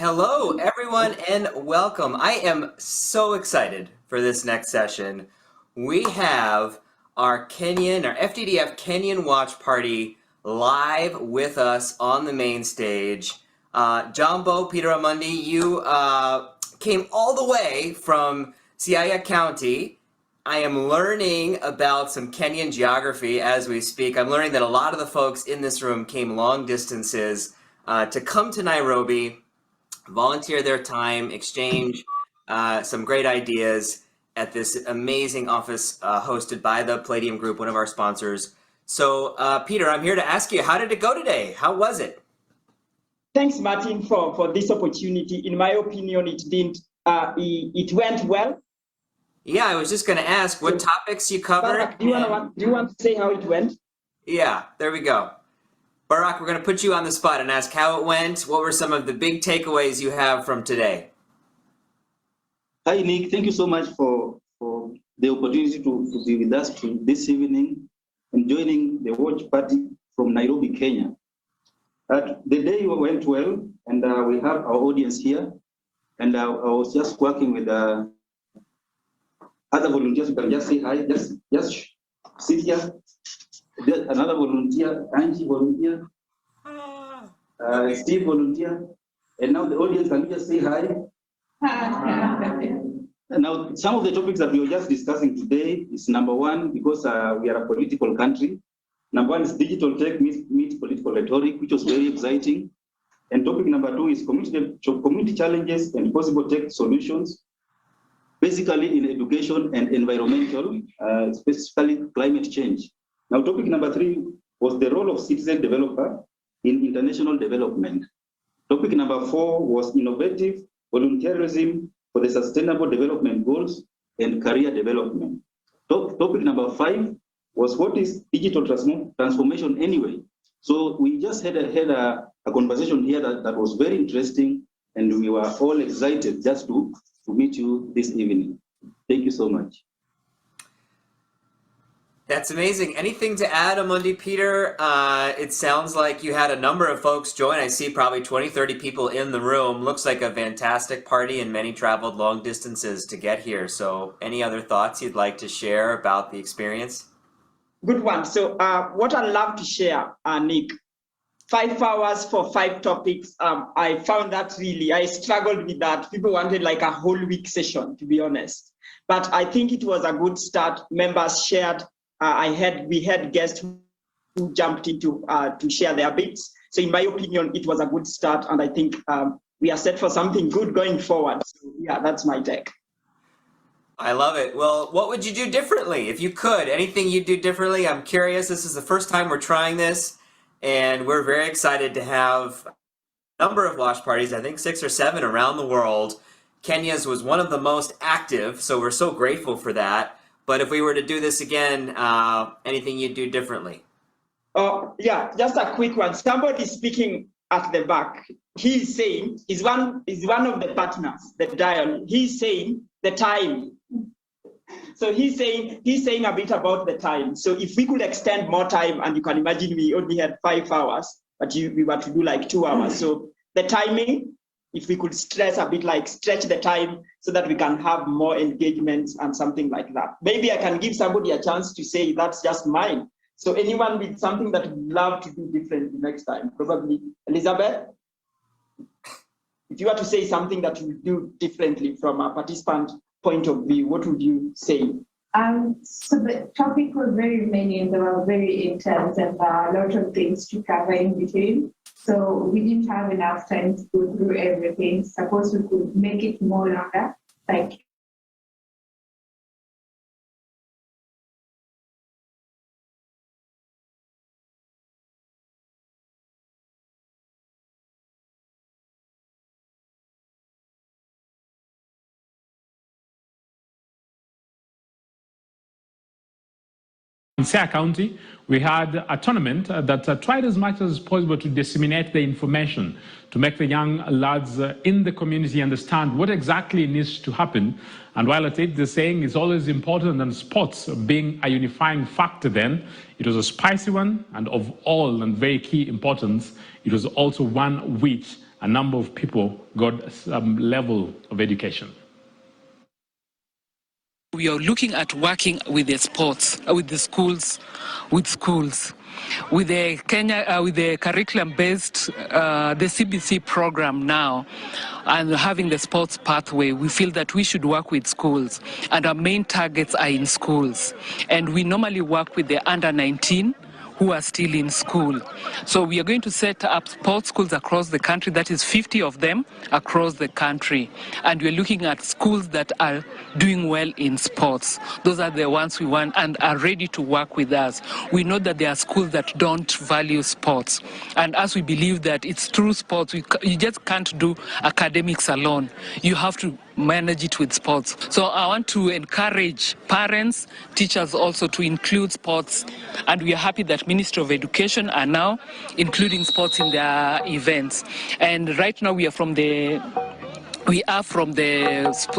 Hello, everyone, and welcome. I am so excited for this next session. We have our FDDF Kenyan Watch Party live with us on the main stage. Jumbo, Peter Amundi, you came all the way from Siaya County. I am learning about some Kenyan geography as we speak. I'm learning that a lot of the folks in this room came long distances to come to Nairobi, volunteer their time, exchange some great ideas at this amazing office hosted by the Palladium Group, one of our sponsors. So, Peter, I'm here to ask you, how did it go today? How was it? Thanks, Martin, for this opportunity. In my opinion, it went well. Yeah, I was just going to ask what topics you covered. Barak, do you want to say how it went? Yeah, there we go. Barak, we're going to put you on the spot and ask how it went. What were some of the big takeaways you have from today? Hi, Nick. Thank you so much for the opportunity to be with us this evening and joining the watch party from Nairobi, Kenya. The day went well, and we have our audience here. And I was just working with other volunteers. You can just say hi, just sit here. Another volunteer, Angie volunteer, Steve volunteer, and now the audience can just say hi. Now, some of the topics that we were just discussing today is number one, because we are a political country. Number one is digital tech meets political rhetoric, which was very exciting. And topic number two is community challenges and possible tech solutions, basically in education and environmental, specifically climate change. Now, topic number three was the role of citizen developer in international development. Topic number four was innovative volunteerism for the Sustainable Development Goals and career development. Topic number five was what is digital transformation anyway? So we just had a conversation here that was very interesting, and we were all excited just to meet you this evening. Thank you so much. That's amazing. Anything to add, Amundi, Peter? It sounds like you had a number of folks join. I see probably 20, 30 people in the room. Looks like a fantastic party, and many traveled long distances to get here. So any other thoughts you'd like to share about the experience? Good one. So what I'd love to share, Nick, 5 hours for 5 topics. I found that I struggled with that. People wanted like a whole week session, to be honest. But I think it was a good start. Members shared. We had guests who jumped into to share their bits. So in my opinion, it was a good start, and I think we are set for something good going forward. So yeah, that's my take. I love it. Well, what would you do differently if you could? Anything you'd do differently? I'm curious. This is the first time we're trying this, and we're very excited to have a number of watch parties, I think 6 or 7 around the world. Kenya's was one of the most active, so we're so grateful for that. But if we were to do this again, anything you'd do differently? Yeah, just a quick one. Somebody speaking at the back. He's saying, he's one of the partners, the dial. He's saying the time. So he's saying a bit about the time. So if we could extend more time, and you can imagine we only had 5 hours, but we were to do like 2 hours. So the timing, if we could stretch the time so that we can have more engagements and something like that. Maybe I can give somebody a chance to say that's just mine. So anyone with something that would love to do differently next time, probably Elizabeth. If you were to say something that you would do differently from a participant point of view, what would you say? So the topic was very many, and they were very intense, and a lot of things to cover in between. So we didn't have enough time to go through everything. Suppose we could make it more longer. Thank you. In Siaya County, we had a tournament that tried as much as possible to disseminate the information, to make the young lads in the community understand what exactly needs to happen. And while at it, the saying is always important, and sports being a unifying factor then, it was a spicy one, and of all and very key importance, it was also one which a number of people got some level of education. We are looking at working with the sports, with the schools, with the Kenya, with the curriculum-based, the CBC program now, and having the sports pathway. We feel that we should work with schools, and our main targets are in schools. And we normally work with the under 19 who are still in school. So we are going to set up sports schools across the country, that is 50 of them across the country. And we're looking at schools that are doing well in sports. Those are the ones we want and are ready to work with us. We know that there are schools that don't value sports. And as we believe that it's through sports, you just can't do academics alone. You have to manage it with sports. So I want to encourage parents, teachers also to include sports. And we are happy that Ministry of Education are now including sports in their events. And right now we are from the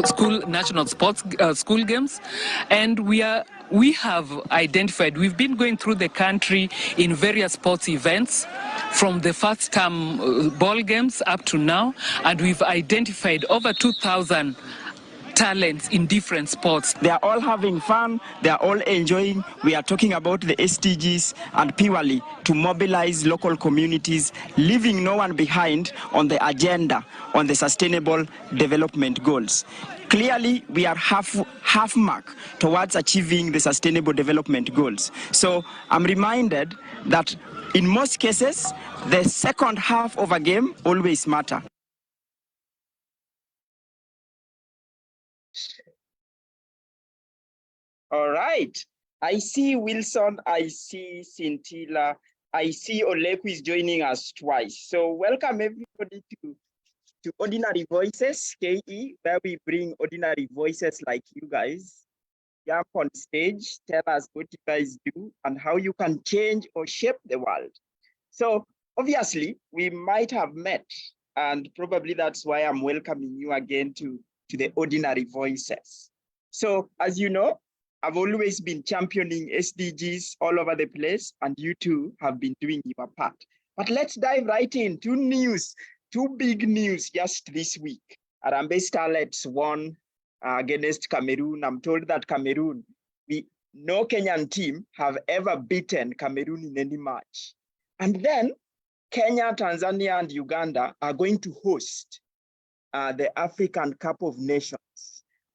school national sports school games, and we have identified, we've been going through the country in various sports events from the first term ball games up to now, and we've identified over 2,000 talents in different sports. They are all having fun, they are all enjoying. We are talking about the SDGs and purely to mobilize local communities, leaving no one behind on the agenda on the Sustainable Development Goals. Clearly, we are half mark towards achieving the Sustainable Development Goals. So I'm reminded that in most cases, the second half of a game always matter. All right. I see Wilson, I see Scintilla, I see Oleku is joining us twice. So welcome everybody to Ordinary Voices, KE, where we bring ordinary voices like you guys. Jump on stage, tell us what you guys do and how you can change or shape the world. So obviously we might have met, and probably that's why I'm welcoming you again to the Ordinary Voices. So as you know, I've always been championing SDGs all over the place, and you two have been doing your part. But let's dive right in. Two big news just this week. Harambee Starlets won against Cameroon. I'm told that Cameroon, no Kenyan team have ever beaten Cameroon in any match. And then Kenya, Tanzania, and Uganda are going to host the African Cup of Nations.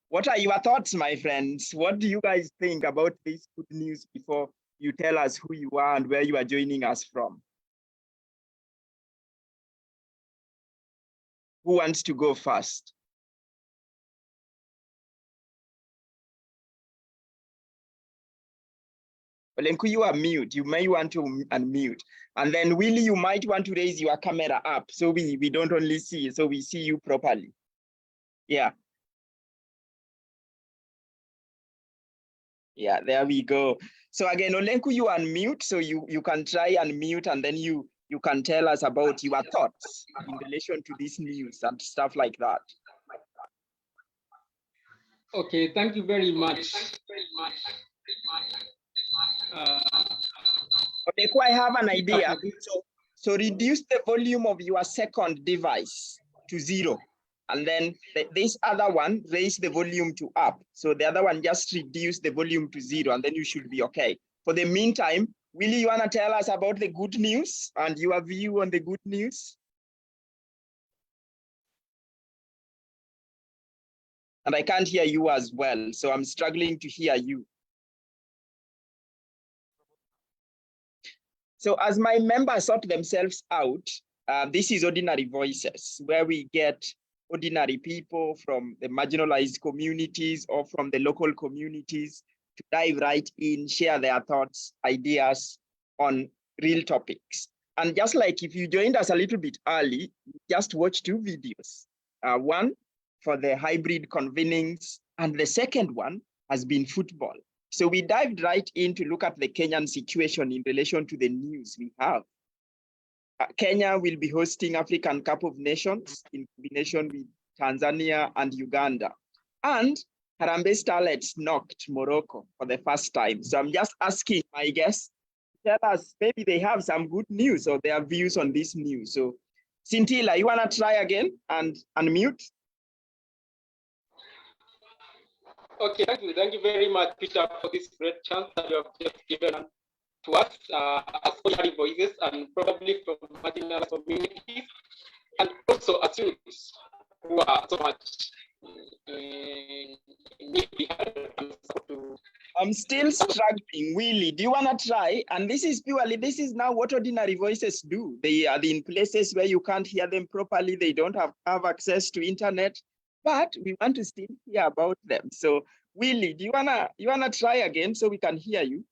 What are your thoughts, my friends? What do you guys think about this good news before you tell us who you are and where you are joining us from? Who wants to go first? Olenku, you are mute. You may want to unmute. And then Willie, you might want to raise your camera up so we don't only see, so we see you properly. Yeah. Yeah, there we go. So again, Olenku, you unmute, so you can try unmute, and then you can tell us about your thoughts in relation to this news and stuff like that. Okay, thank you very much. Olenku, I have an idea. So reduce the volume of your second device to 0. And then this other one, raise the volume to up. So the other one, just reduce the volume to 0, and then you should be okay. For the meantime, Willie, you want to tell us about the good news and your view on the good news? And I can't hear you as well, so I'm struggling to hear you. So as my members sort themselves out, this is Ordinary Voices, where we get ordinary people from the marginalized communities or from the local communities to dive right in, share their thoughts, ideas on real topics. And just like if you joined us a little bit early, just watch 2 videos. One for the hybrid convenings, and the second one has been football. So we dived right in to look at the Kenyan situation in relation to the news we have. Kenya will be hosting African Cup of Nations in combination with Tanzania and Uganda. And Harambee Starlets knocked Morocco for the first time. So I'm just asking my guests, tell us, maybe they have some good news or their views on this news. So Scintilla, you wanna try again and unmute? Okay, thank you very much, Peter, for this great chance that you have just given to us as ordinary voices and probably from marginalized communities, and also as youths who are so much needy and to. I'm still struggling, Willie. Do you want to try? And this is now what ordinary voices do. They are in places where you can't hear them properly. They don't have access to internet, but we want to still hear about them. So Willie, do you wanna try again so we can hear you?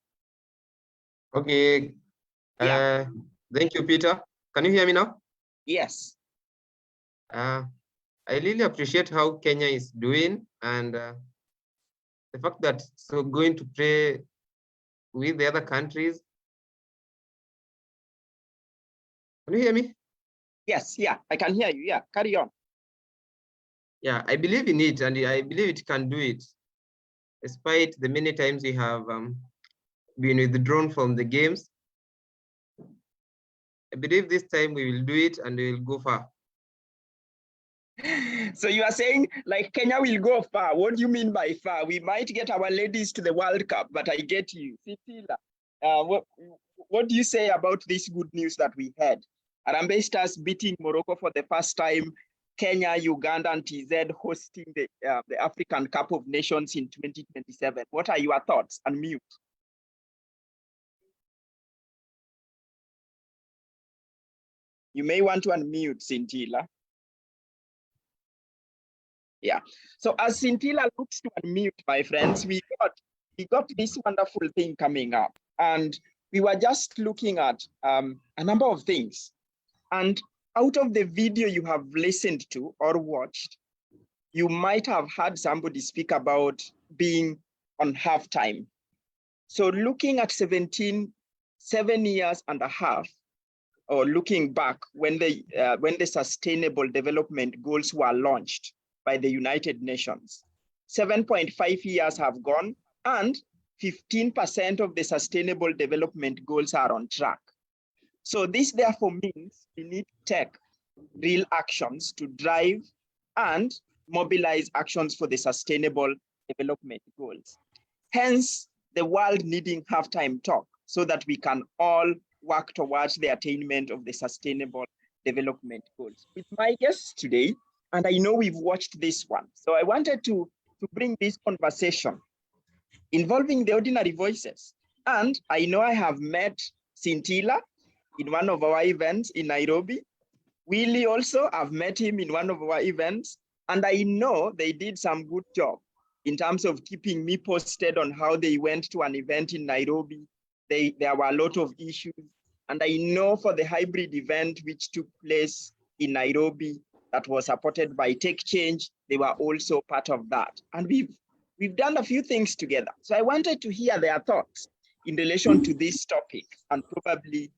Okay. Yeah. Thank you, Peter. Can you hear me now? Yes. I really appreciate how Kenya is doing, and the fact that so going to play with the other countries. Can you hear me? Yes, yeah, I can hear you. Yeah, carry on. Yeah, I believe in it, and I believe it can do it, despite the many times we have been withdrawn from the games. I believe this time we will do it and we will go far. So you are saying like Kenya will go far. What do you mean by far? We might get our ladies to the World Cup, but I get you. Scintilla, what do you say about this good news that we had? Harambee Stars beating Morocco for the first time, Kenya, Uganda, and TZ hosting the African Cup of Nations in 2027. What are your thoughts? Unmute. You may want to unmute, Scintilla. Yeah. So as Scintilla looks to unmute, my friends, we got this wonderful thing coming up, and we were just looking at a number of things. And out of the video you have listened to or watched, you might have heard somebody speak about being on halftime. So looking at 7 years and a half, or looking back when the Sustainable Development Goals were launched by the United Nations, 7.5 years have gone, and 15% of the Sustainable Development Goals are on track. So this therefore means we need to take real actions to drive and mobilize actions for the Sustainable Development Goals. Hence, the world needing halftime talk so that we can all work towards the attainment of the Sustainable Development Goals. With my guests today, and I know we've watched this one, so I wanted to bring this conversation involving the ordinary voices. And I know I have met Scintilla in one of our events in Nairobi. Willie also, I've met him in one of our events, and I know they did some good job in terms of keeping me posted on how they went to an event in Nairobi. There were a lot of issues, and I know for the hybrid event which took place in Nairobi that was supported by Tech Change, they were also part of that. And we've done a few things together. So I wanted to hear their thoughts in relation to this topic, and probably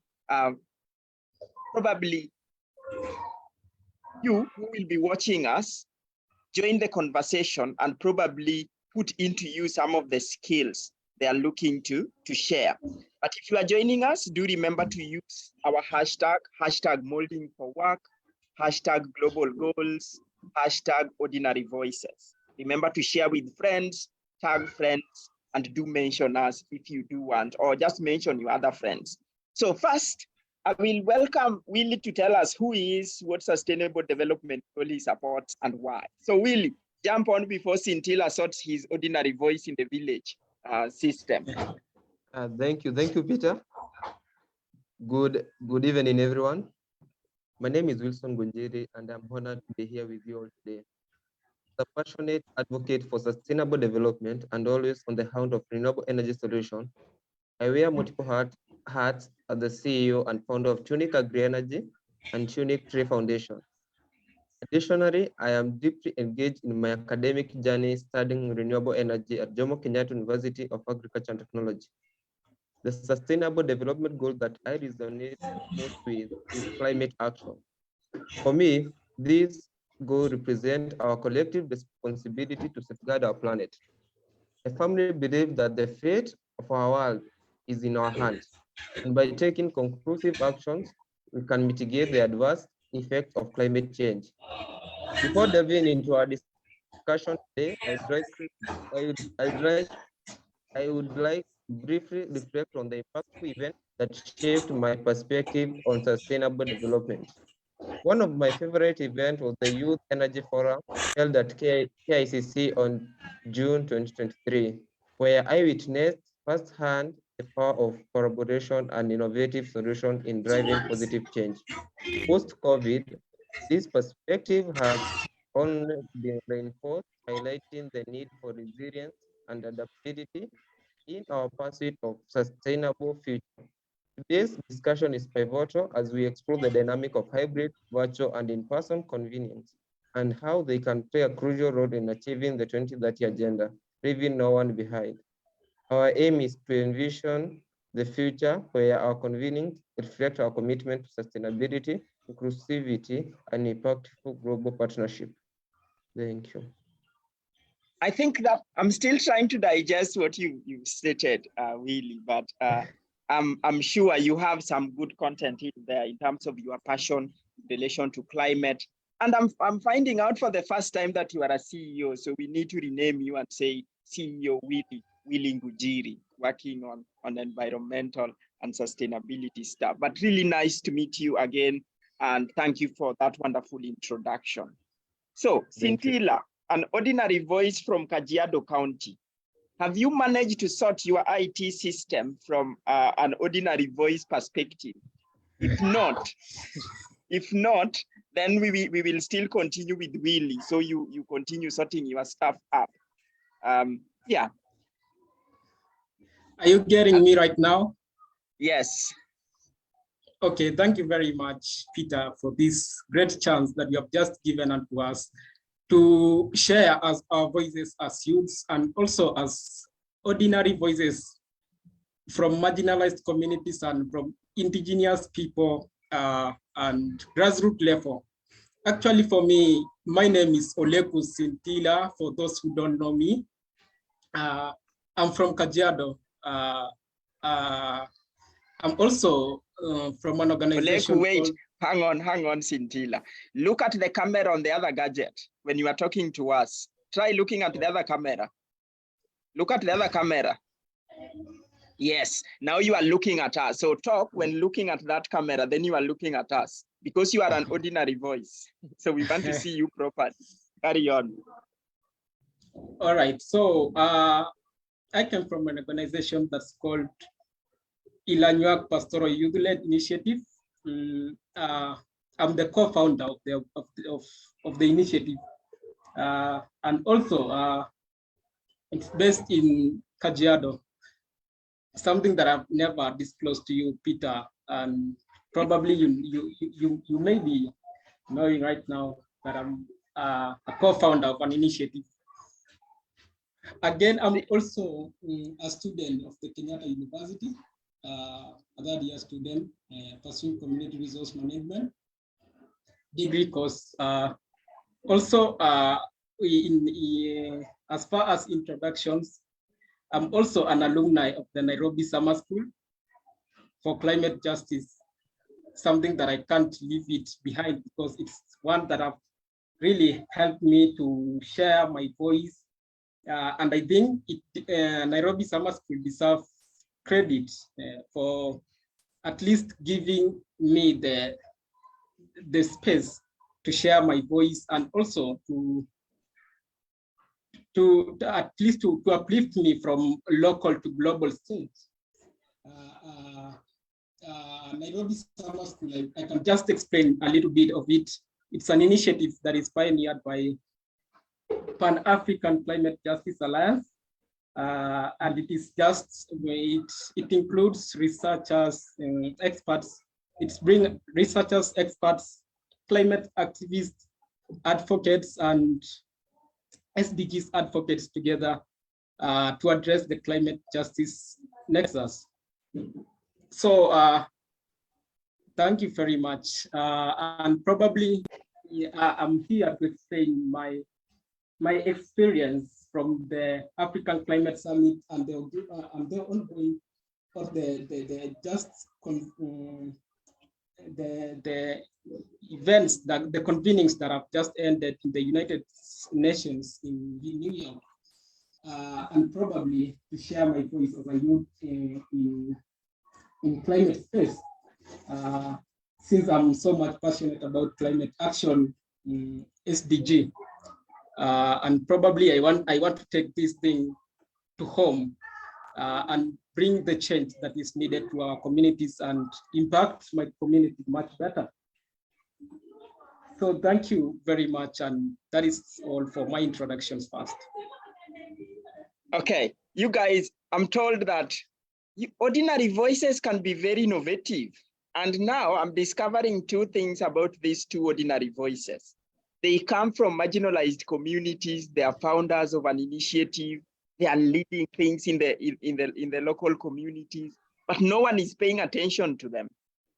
you who will be watching us join the conversation and probably put into use some of the skills they are looking to share. But if you are joining us, do remember to use our hashtag molding for work, hashtag global goals, hashtag ordinary voices. Remember to share with friends, tag friends, and do mention us if you do want, or just mention your other friends. So first, I will welcome Willie to tell us who he is, what Sustainable Development Goal he supports, and why. So Willie, jump on before Scintilla sorts his ordinary voice in the village system. Thank you, Peter. Good evening, everyone. My name is Wilson Gunjiri, and I'm honored to be here with you all today. As a passionate advocate for sustainable development and always on the hunt of renewable energy solutions, I wear multiple hats as the CEO and founder of Tunic Agri Energy and Tunic Tree Foundation. Additionally, I am deeply engaged in my academic journey studying renewable energy at Jomo Kenyatta University of Agriculture and Technology. The Sustainable Development Goal that I resonate most with is climate action. For me, these goals represent our collective responsibility to safeguard our planet. I firmly believe that the fate of our world is in our hands, and by taking conclusive actions, we can mitigate the adverse effects of climate change. Before delving into our discussion today, I would like to briefly reflect on the impactful event that shaped my perspective on sustainable development. One of my favorite events was the Youth Energy Forum held at KICC on June 2023, where I witnessed firsthand the power of collaboration and innovative solutions in driving positive change. Post-COVID, this perspective has only been reinforced, highlighting the need for resilience and adaptability in our pursuit of sustainable future. Today's discussion is pivotal as we explore the dynamic of hybrid, virtual, and in-person convenience and how they can play a crucial role in achieving the 2030 agenda, leaving no one behind. Our aim is to envision the future where our convenings reflect our commitment to sustainability, inclusivity, and impactful global partnership. Thank you. I think that I'm still trying to digest what you stated, really, but I'm sure you have some good content in there in terms of your passion in relation to climate. And I'm finding out for the first time that you are a CEO, so we need to rename you and say CEO Willy Ngujiri, working on environmental and sustainability stuff. But really nice to meet you again, and thank you for that wonderful introduction. So, Scintilla, an ordinary voice from Kajiado County. Have you managed to sort your IT system from an ordinary voice perspective? If not, then we will still continue with Willy. So you continue sorting your stuff up. Yeah. Are you getting me right now? Yes. Okay, thank you very much, Peter, for this great chance that you have just given unto us to share as our voices as youths and also as ordinary voices from marginalized communities and from indigenous people and grassroots level. Actually, for me, my name is Oleku Scintilla, for those who don't know me. I'm from Kajiado. I'm also from an organization. Oleku, wait, hang on, Scintilla. Look at the camera on the other gadget when you are talking to us. Try looking at the other camera. Look at the other camera. Yes, now you are looking at us. So talk when looking at that camera, then you are looking at us because you are an ordinary voice. So we want to see you properly. Carry on. All right, so I come from an organization that's called Ilanyuak Pastoral Youth-Led Initiative. I'm the co-founder of the initiative. And also, it's based in Kajiado, something that I've never disclosed to you, Peter, and probably you may be knowing right now that I'm a co-founder of an initiative. Again, I'm also a student of the Kenyatta University, a third-year student pursuing community resource management degree course. Also, as far as introductions, I'm also an alumni of the Nairobi Summer School for Climate Justice, something that I can't leave it behind because it's one that have really helped me to share my voice. And I think Nairobi Summer School deserves credit for at least giving me the space to share my voice and also to at least to uplift me from local to global stage. Nairobi Summer School, I can just explain a little bit of it. It's an initiative that is pioneered by Pan-African Climate Justice Alliance. And it is just, it includes researchers, experts. It's bring researchers, experts, climate activists, advocates, and SDGs advocates together to address the climate justice nexus. So thank you very much. And probably I'm here to explain my experience from the African Climate Summit and the ongoing, or the just the events, that the convenings that have just ended in the United Nations in New York, and probably to share my voice as a youth in climate space. Since I'm so much passionate about climate action, SDG, and probably I want to take this thing to home and bring the change that is needed to our communities and impact my community much better. So thank you very much, and that is all for my introductions first. Okay, you guys, I'm told that ordinary voices can be very innovative. And now I'm discovering two things about these two ordinary voices. They come from marginalized communities. They are founders of an initiative. They are leading things in the local communities, but no one is paying attention to them.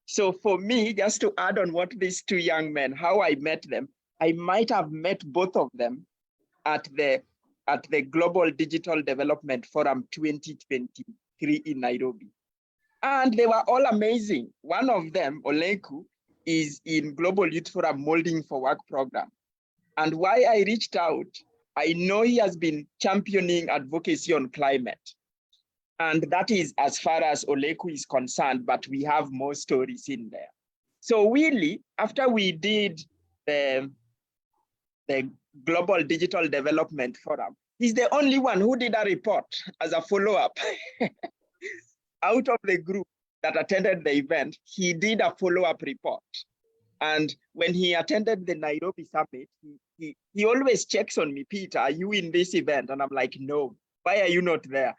So for me, just to add on what these two young men, how I met them, I might have met both of them at the Global Digital Development Forum 2023 in Nairobi. And they were all amazing. One of them, Olenku, is in Global Youth Forum Molding for Work program. And why I reached out, I know he has been championing advocacy on climate. And that is as far as Oleku is concerned, but we have more stories in there. So really, after we did the Global Digital Development Forum, he's the only one who did a report as a follow-up. Out of the group that attended the event, he did a follow-up report. And when he attended the Nairobi summit, he always checks on me, Peter, are you in this event? And I'm like, no, why are you not there?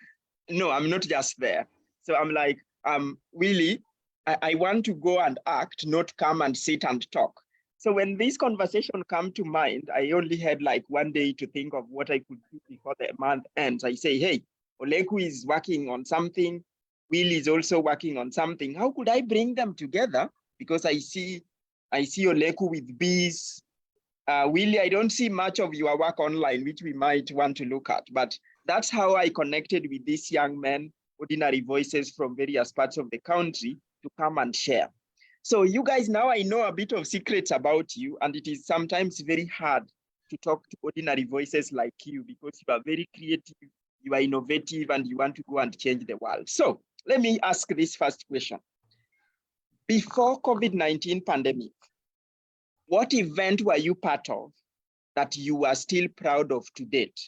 No, I'm not just there. So I'm like, really, I want to go and act, not come and sit and talk. So when this conversation came to mind, I only had like one day to think of what I could do before the month ends. I say, hey, Oleku is working on something. Will is also working on something. How could I bring them together? Because I see Oleku with bees. Willie, I don't see much of your work online, which we might want to look at. But that's how I connected with these young men, ordinary voices from various parts of the country, to come and share. So you guys, now I know a bit of secrets about you, and it is sometimes very hard to talk to ordinary voices like you because you are very creative, you are innovative, and you want to go and change the world. So let me ask this first question. Before COVID-19 pandemic, what event were you part of that you are still proud of to date?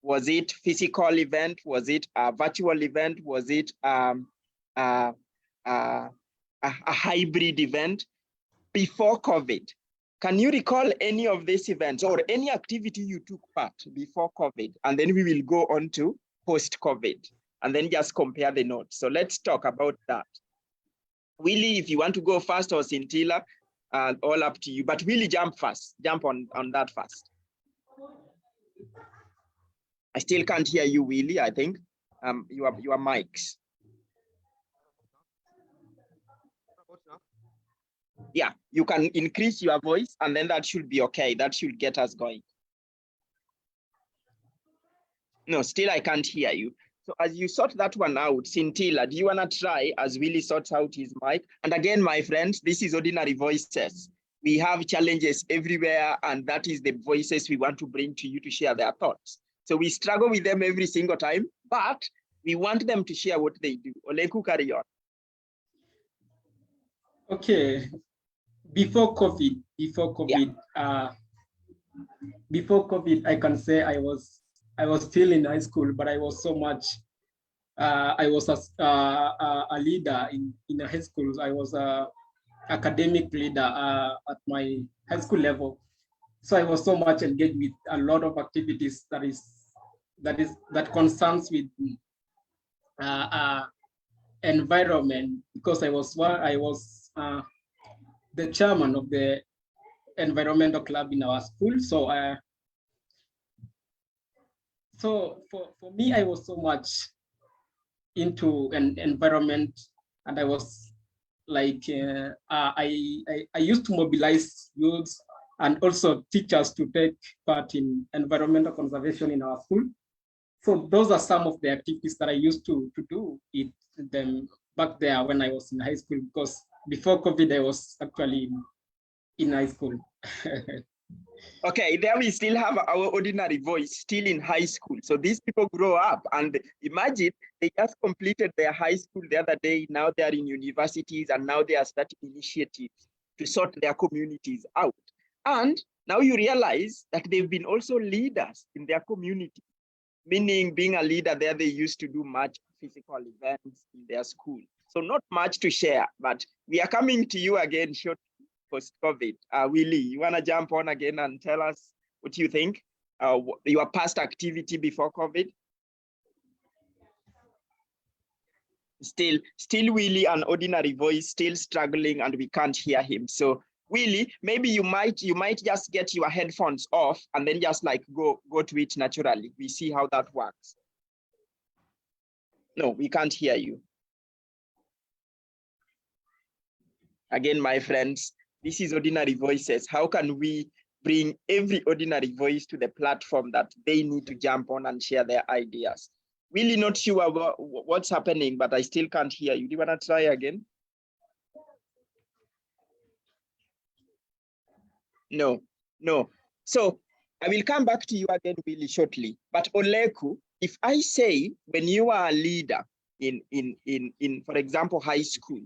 Was it physical event? Was it a virtual event? Was it a hybrid event? Before COVID, can you recall any of these events or any activity you took part before COVID? And then we will go on to post-COVID and then just compare the notes. So let's talk about that. Willie, if you want to go first, or Scintilla, all up to you, but really jump on that first. I still can't hear you, Willie, I think. Your mics. Yeah, you can increase your voice and then that should be okay. That should get us going. No, still I can't hear you. So as you sort that one out, Scintilla, do you want to try as Willie sorts out his mic? And again, my friends, this is ordinary voices. We have challenges everywhere, and that is the voices we want to bring to you to share their thoughts. So we struggle with them every single time, but we want them to share what they do. Oleku, carry on. Okay, before COVID, I can say I was still in high school, but I was so much. I was a leader in high schools. I was a academic leader at my high school level. So I was so much engaged with a lot of activities that concerns with environment, because I was the chairman of the environmental club in our school. So so for me, I was so much into an environment, and I was like I used to mobilize youths and also teachers to take part in environmental conservation in our school. So those are some of the activities that I used to do them back there when I was in high school, because before COVID, I was actually in high school. Okay, there we still have our ordinary voice still in high school. So these people grow up and imagine they just completed their high school the other day. Now they are in universities and now they are starting initiatives to sort their communities out. And now you realize that they've been also leaders in their community, meaning being a leader there, they used to do much physical events in their school. So not much to share, but we are coming to you again shortly post-COVID. Willie, you want to jump on again and tell us what you think, your past activity before COVID? Still Willie, an ordinary voice, still struggling and we can't hear him. So Willie, maybe you might just get your headphones off and then just like go to it naturally. We see how that works. No, we can't hear you. Again, my friends, this is Ordinary Voices. How can we bring every ordinary voice to the platform that they need to jump on and share their ideas? Really not sure about what's happening, but I still can't hear you. Do you want to try again? No. So I will come back to you again really shortly. But Oleku, if I say when you are a leader in for example, high school,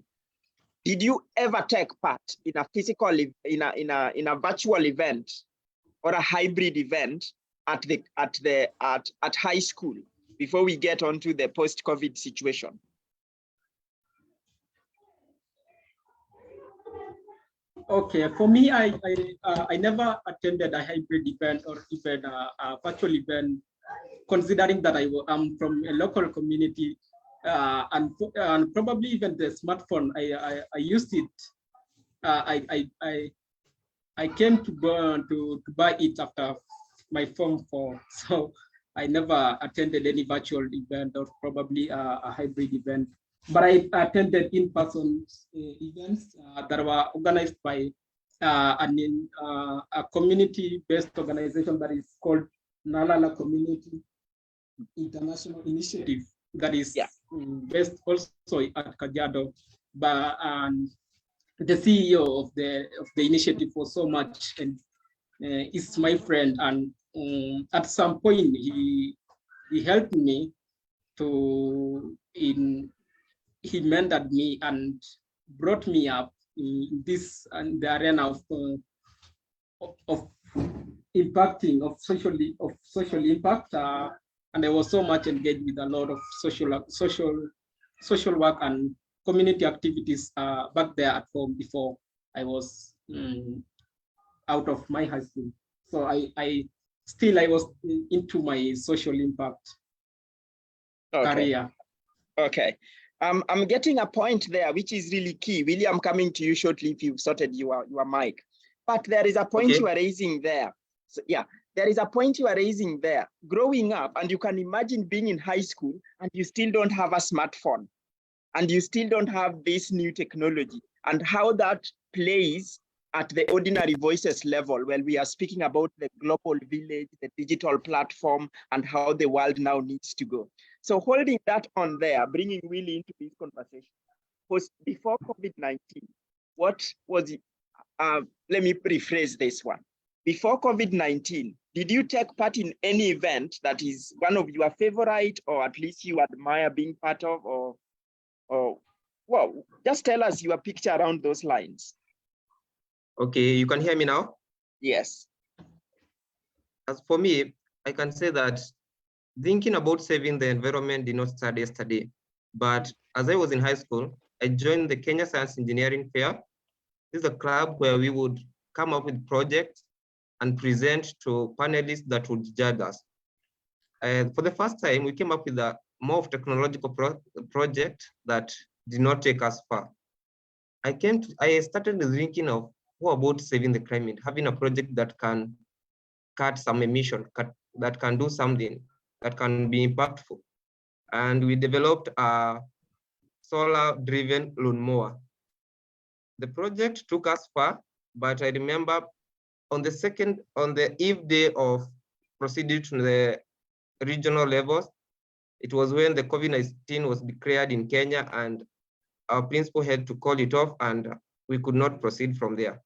did you ever take part in a physical, in a virtual event or a hybrid event at high school before we get onto the post-COVID situation? Okay, for me, I never attended a hybrid event or even a virtual event, considering that I'm from a local community. And probably even the smartphone, I used it. I came to buy it after my Form 4, so I never attended any virtual event or probably a hybrid event. But I attended in-person events that were organized by a community-based organization that is called Nalala Community International Initiative. That is based also at Kajiado, but the CEO of the initiative was so much, and is my friend, and at some point he helped me he mentored me and brought me up in this and the arena of impacting of social impact. And I was so much engaged with a lot of social work and community activities back there at home before I was out of my high school. So I was into my social impact career. Okay. I'm getting a point there, which is really key. Willie, I'm coming to you shortly if you've sorted your mic. But there is a point you are raising there. So yeah. There is a point you are raising there. Growing up, and you can imagine being in high school and you still don't have a smartphone and you still don't have this new technology, and how that plays at the ordinary voices level when we are speaking about the global village, the digital platform, and how the world now needs to go. So holding that on there, bringing Willie into this conversation, was before COVID-19, what was it? Let me rephrase this one. Before COVID-19, did you take part in any event that is one of your favorite, or at least you admire being part of, or well, just tell us your picture around those lines. Okay, you can hear me now? Yes. As for me, I can say that thinking about saving the environment did not start yesterday, but as I was in high school, I joined the Kenya Science Engineering Fair. This is a club where we would come up with projects and present to panelists that would judge us. For the first time, we came up with a more of technological project that did not take us far. I started thinking of what about saving the climate, having a project that can cut some emission, that can do something that can be impactful. And we developed a solar-driven lawnmower. The project took us far, but I remember on the eve day of proceeding to the regional levels, it was when the COVID-19 was declared in Kenya, and our principal had to call it off and we could not proceed from there.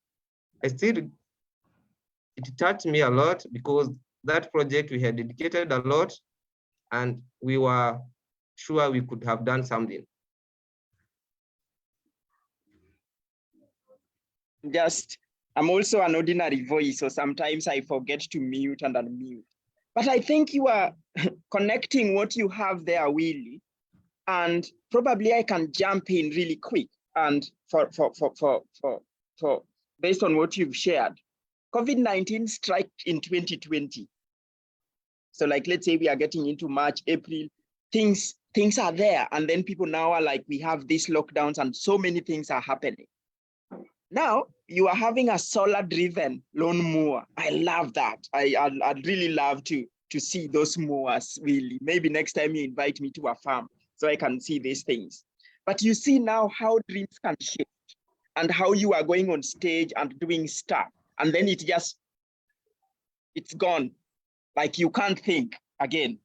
It touched me a lot because that project we had dedicated a lot and we were sure we could have done something. I'm also an ordinary voice, so sometimes I forget to mute and unmute. But I think you are connecting what you have there, Willie, and probably I can jump in really quick. And for based on what you've shared, COVID-19 struck in 2020. So like, let's say we are getting into March, April, things are there. And then people now are like, we have these lockdowns and so many things are happening. Now you are having a solar-driven lawnmower. I love that. I'd really love to see those mowers, really. Maybe next time you invite me to a farm so I can see these things. But you see now how dreams can shift and how you are going on stage and doing stuff. And then it's gone. Like you can't think again.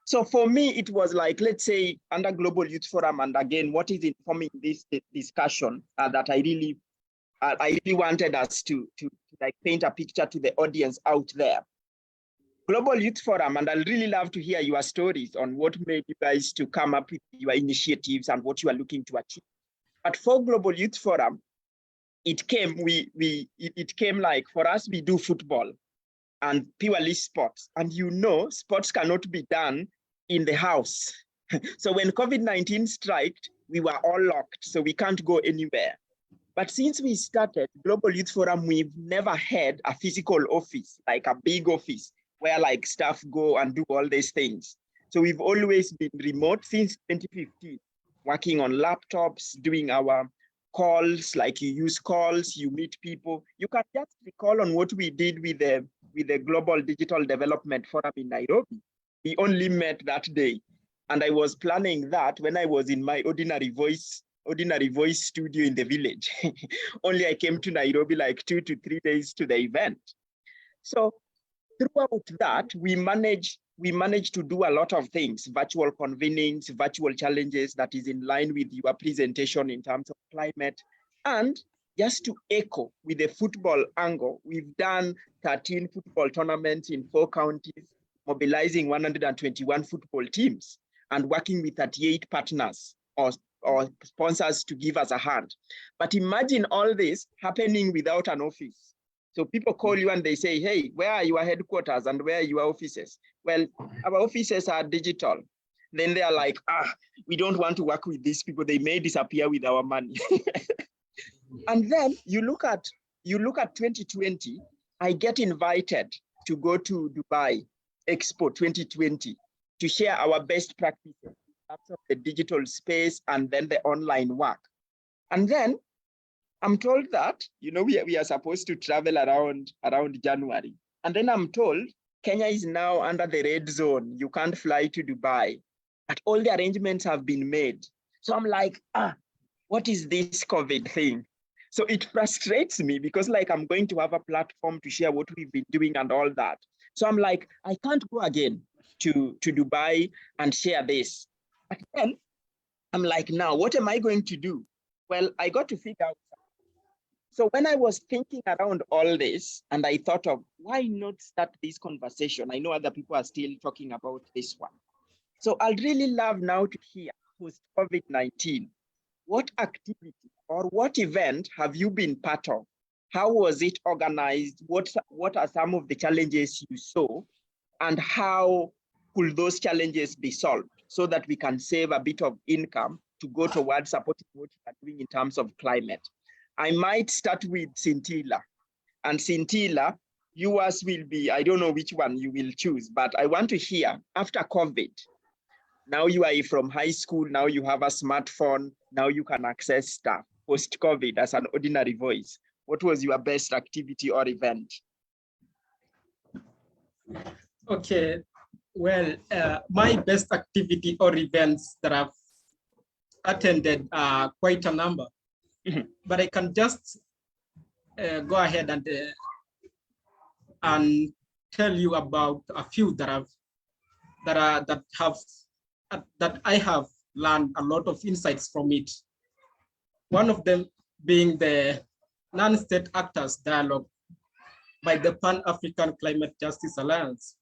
So for me, it was like, let's say under Global Youth Forum, and again, what is informing this discussion that I really wanted us to like paint a picture to the audience out there. Global Youth Forum, and I'd really love to hear your stories on what made you guys to come up with your initiatives and what you are looking to achieve. But for Global Youth Forum, it came like, for us, we do football and purely sports. And you know, sports cannot be done in the house. So when COVID-19 struck, we were all locked, so we can't go anywhere. But since we started Global Youth Forum, we've never had a physical office, like a big office where like staff go and do all these things. So we've always been remote since 2015, working on laptops, doing our calls, like you use calls, you meet people. You can just recall on what we did with the Global Digital Development Forum in Nairobi. We only met that day. And I was planning that when I was in my ordinary voice studio in the village. Only I came to Nairobi like 2 to 3 days to the event. So throughout that, we managed to do a lot of things, virtual convenings, virtual challenges that is in line with your presentation in terms of climate. And just to echo with the football angle, we've done 13 football tournaments in 4 counties, mobilizing 121 football teams and working with 38 partners or sponsors to give us a hand. But imagine all this happening without an office. So people call you and they say, hey, where are your headquarters and where are your offices? Well, our offices are digital. Then they are like, we don't want to work with these people. They may disappear with our money. And then you look at 2020, I get invited to go to Dubai Expo 2020 to share our best practices in terms of the digital space and then the online work. And then I'm told that, you know, we are supposed to travel around January. And then I'm told Kenya is now under the red zone. You can't fly to Dubai. But all the arrangements have been made. So I'm like, what is this COVID thing? So it frustrates me because like I'm going to have a platform to share what we've been doing and all that. So I'm like, I can't go again to Dubai and share this. But then I'm like, now what am I going to do? Well, I got to figure out. So when I was thinking around all this, and I thought of why not start this conversation? I know other people are still talking about this one. So I'd really love now to hear post COVID-19, what activity or what event have you been part of? How was it organized? What are some of the challenges you saw? And how could those challenges be solved so that we can save a bit of income to go towards supporting what we are doing in terms of climate? I might start with Scintilla. And Scintilla, yours will be, I don't know which one you will choose, but I want to hear after COVID, now you are from high school, now you have a smartphone, now you can access stuff. Post-COVID as an ordinary voice, what was your best activity or event? Okay, well, my best activity or events that I've attended are quite a number, but I can just go ahead and tell you about a few that I have learned a lot of insights from it. one of them being the non-state actors dialogue by the Pan-African Climate Justice Alliance.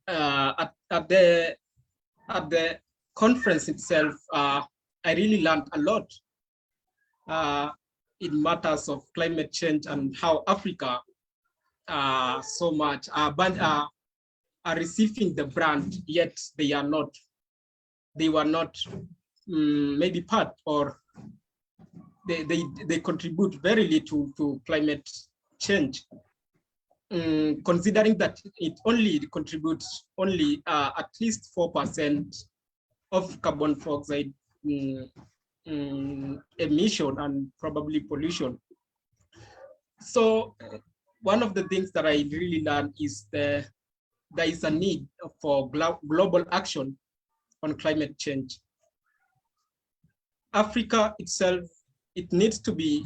At the conference itself, I really learned a lot in matters of climate change and how Africa so much are receiving the brand, yet they were not maybe part, or they contribute very little to climate change. Considering that it only contributes at least 4% of carbon dioxide emission and probably pollution. So one of the things that I really learned is there is a need for global action on climate change. Africa itself, it needs to be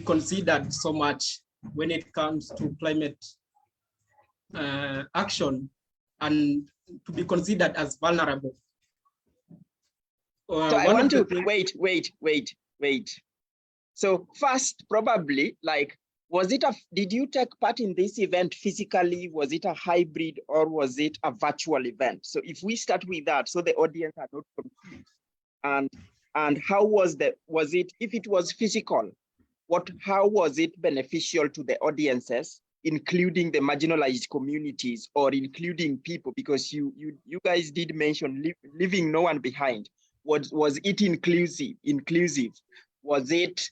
considered so much when it comes to climate action, and to be considered as vulnerable. So I want to wait. So first, probably, like, did you take part in this event physically? Was it a hybrid, or was it a virtual event? So if we start with that, so the audience are not confused. And how was it, if it was physical, how was it beneficial to the audiences, including the marginalized communities, or including people? Because you guys did mention leaving no one behind. Was it inclusive? Was it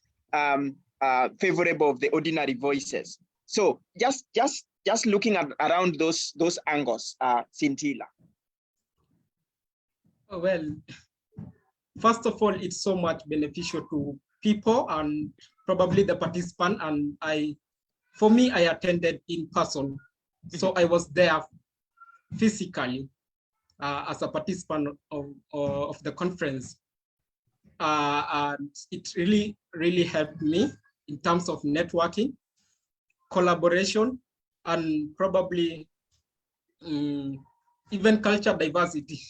favorable of the ordinary voices? So just looking around those angles, Scintilla. Well, first of all, it's so much beneficial to people and probably the participant. And for me, I attended in person. So I was there physically as a participant of the conference. And it really helped me in terms of networking, collaboration, and probably even culture diversity,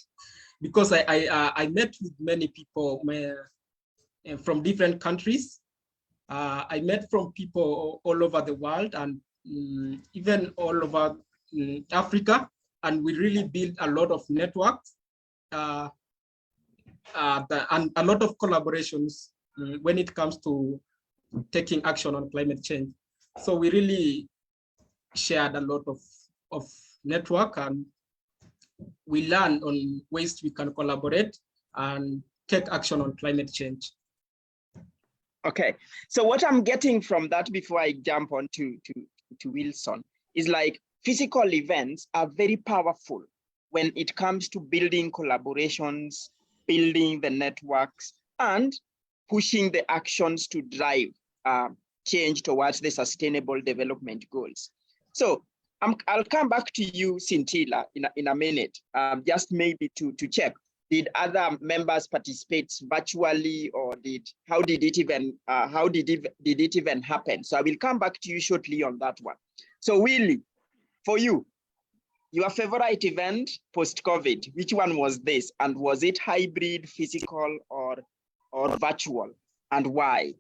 because I met with many people from different countries. I met from people all over the world, and even all over Africa, and we really built a lot of networks and a lot of collaborations when it comes to taking action on climate change. So we really shared a lot of network, and we learned on ways we can collaborate and take action on climate change. Okay, so what I'm getting from that before I jump on to Wilson is, like, physical events are very powerful when it comes to building collaborations, building the networks, and pushing the actions to drive change towards the sustainable development goals. So I'll come back to you, Scintilla, in a minute, just maybe to check. Did other members participate virtually, or how did it even happen? So I will come back to you shortly on that one. So Willie, for you, your favorite event post-COVID, which one was this? And was it hybrid, physical, or virtual, and why?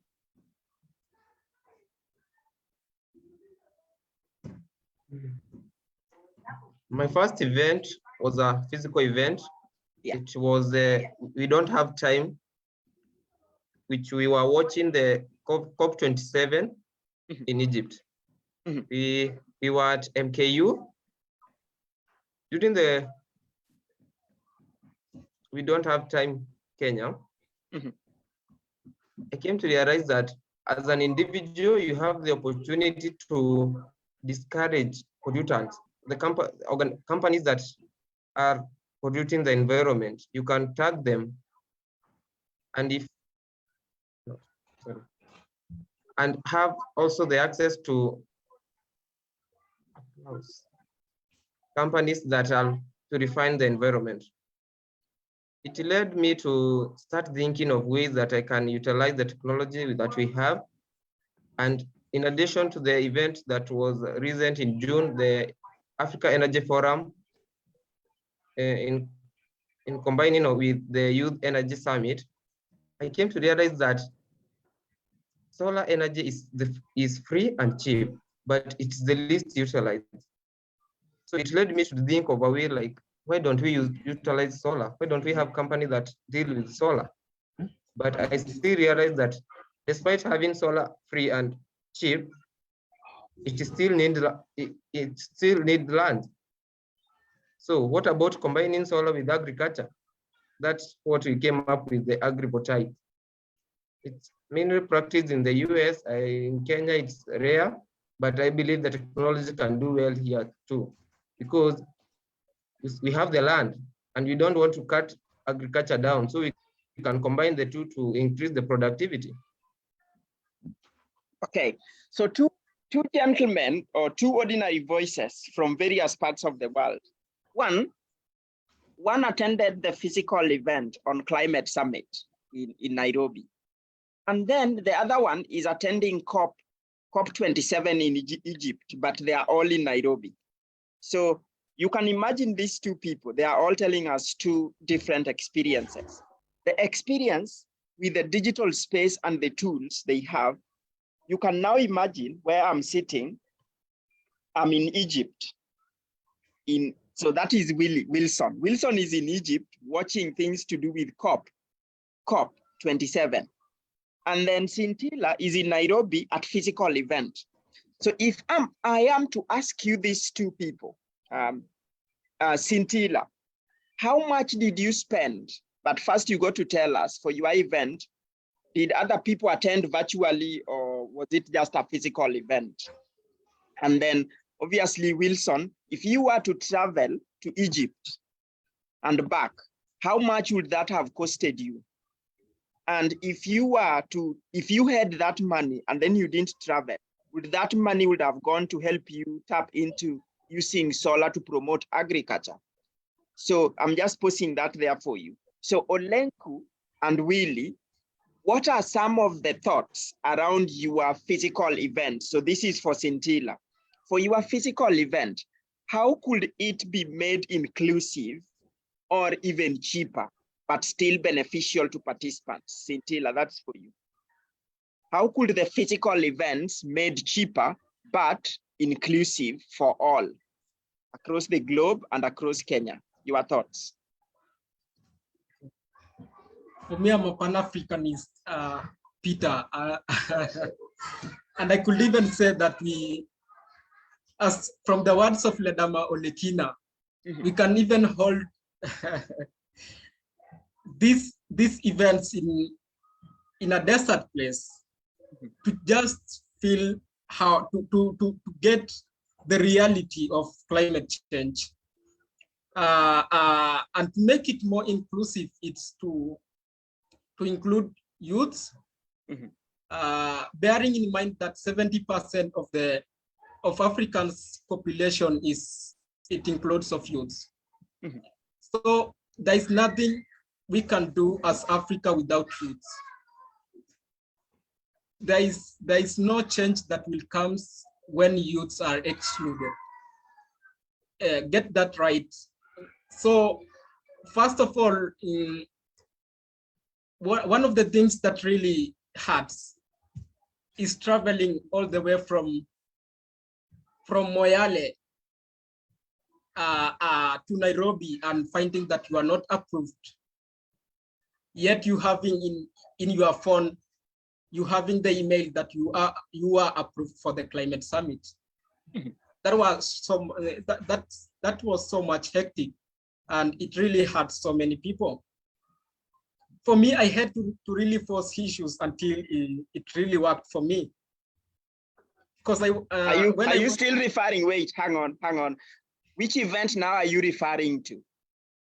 My first event was a physical event. Yeah. It was We Don't Have Time, which we were watching the COP27 in Egypt. We were at MKU during the We Don't Have Time Kenya. I came to realize that as an individual, you have the opportunity to discourage pollutants, the companies that are polluting the environment. You can tag them, and and have also the access to companies that are to refine the environment. It led me to start thinking of ways that I can utilize the technology that we have. And in addition to the event that was recent in June, the Africa Energy Forum, in combining with the Youth Energy Summit, I came to realize that solar energy is free and cheap, but it's the least utilized. So it led me to think of a way like, why don't we utilize solar? Why don't we have companies that deal with solar? But I still realize that despite having solar free and cheap, it still needs land. So what about combining solar with agriculture? That's what we came up with, the agrivoltaic. It's mainly practiced in the US. In Kenya, it's rare, but I believe the technology can do well here too, because we have the land and we don't want to cut agriculture down. So we can combine the two to increase the productivity. Okay, so two gentlemen or two ordinary voices from various parts of the world. One attended the physical event on climate summit in Nairobi. And then the other one is attending COP27 in Egypt, but they are all in Nairobi. So you can imagine these two people, they are all telling us two different experiences. The experience with the digital space and the tools they have, you can now imagine where I'm sitting. I'm in Egypt. So that is Wilson. Wilson is in Egypt watching things to do with COP27. And then Scintilla is in Nairobi at physical event. So if I am to ask you these two people, Scintilla, how much did you spend? But first you got to tell us for your event, did other people attend virtually or was it just a physical event? And then obviously Wilson, if you were to travel to Egypt and back, how much would that have costed you? And if you had that money and then you didn't travel, would that money would have gone to help you tap into using solar to promote agriculture? So I'm just posting that there for you. So Olenku and Willie, what are some of the thoughts around your physical event? So this is for Scintilla. For your physical event, how could it be made inclusive or even cheaper, but still beneficial to participants? Scintilla, that's for you. How could the physical events made cheaper, but inclusive for all across the globe and across Kenya? Your thoughts? For me, I'm a Pan-Africanist, Peter. And I could even say that as from the words of Ledama Olekina, we can even hold these events in a desert place to just feel how to get the reality of climate change. And to make it more inclusive, it's to include youths, bearing in mind that 70% of Africa's population includes of youths. So there is nothing we can do as Africa without youths. There is no change that will come when youths are excluded. Get that right. So first of all, one of the things that really hurts is traveling all the way from Moyale to Nairobi and finding that you are not approved. Yet you having in your phone, you having the email that you are approved for the climate summit. That was that was so much hectic, and it really hurt so many people. For me, I had to really force issues until it really worked for me. Because are you still referring? Wait, hang on. Which event now are you referring to?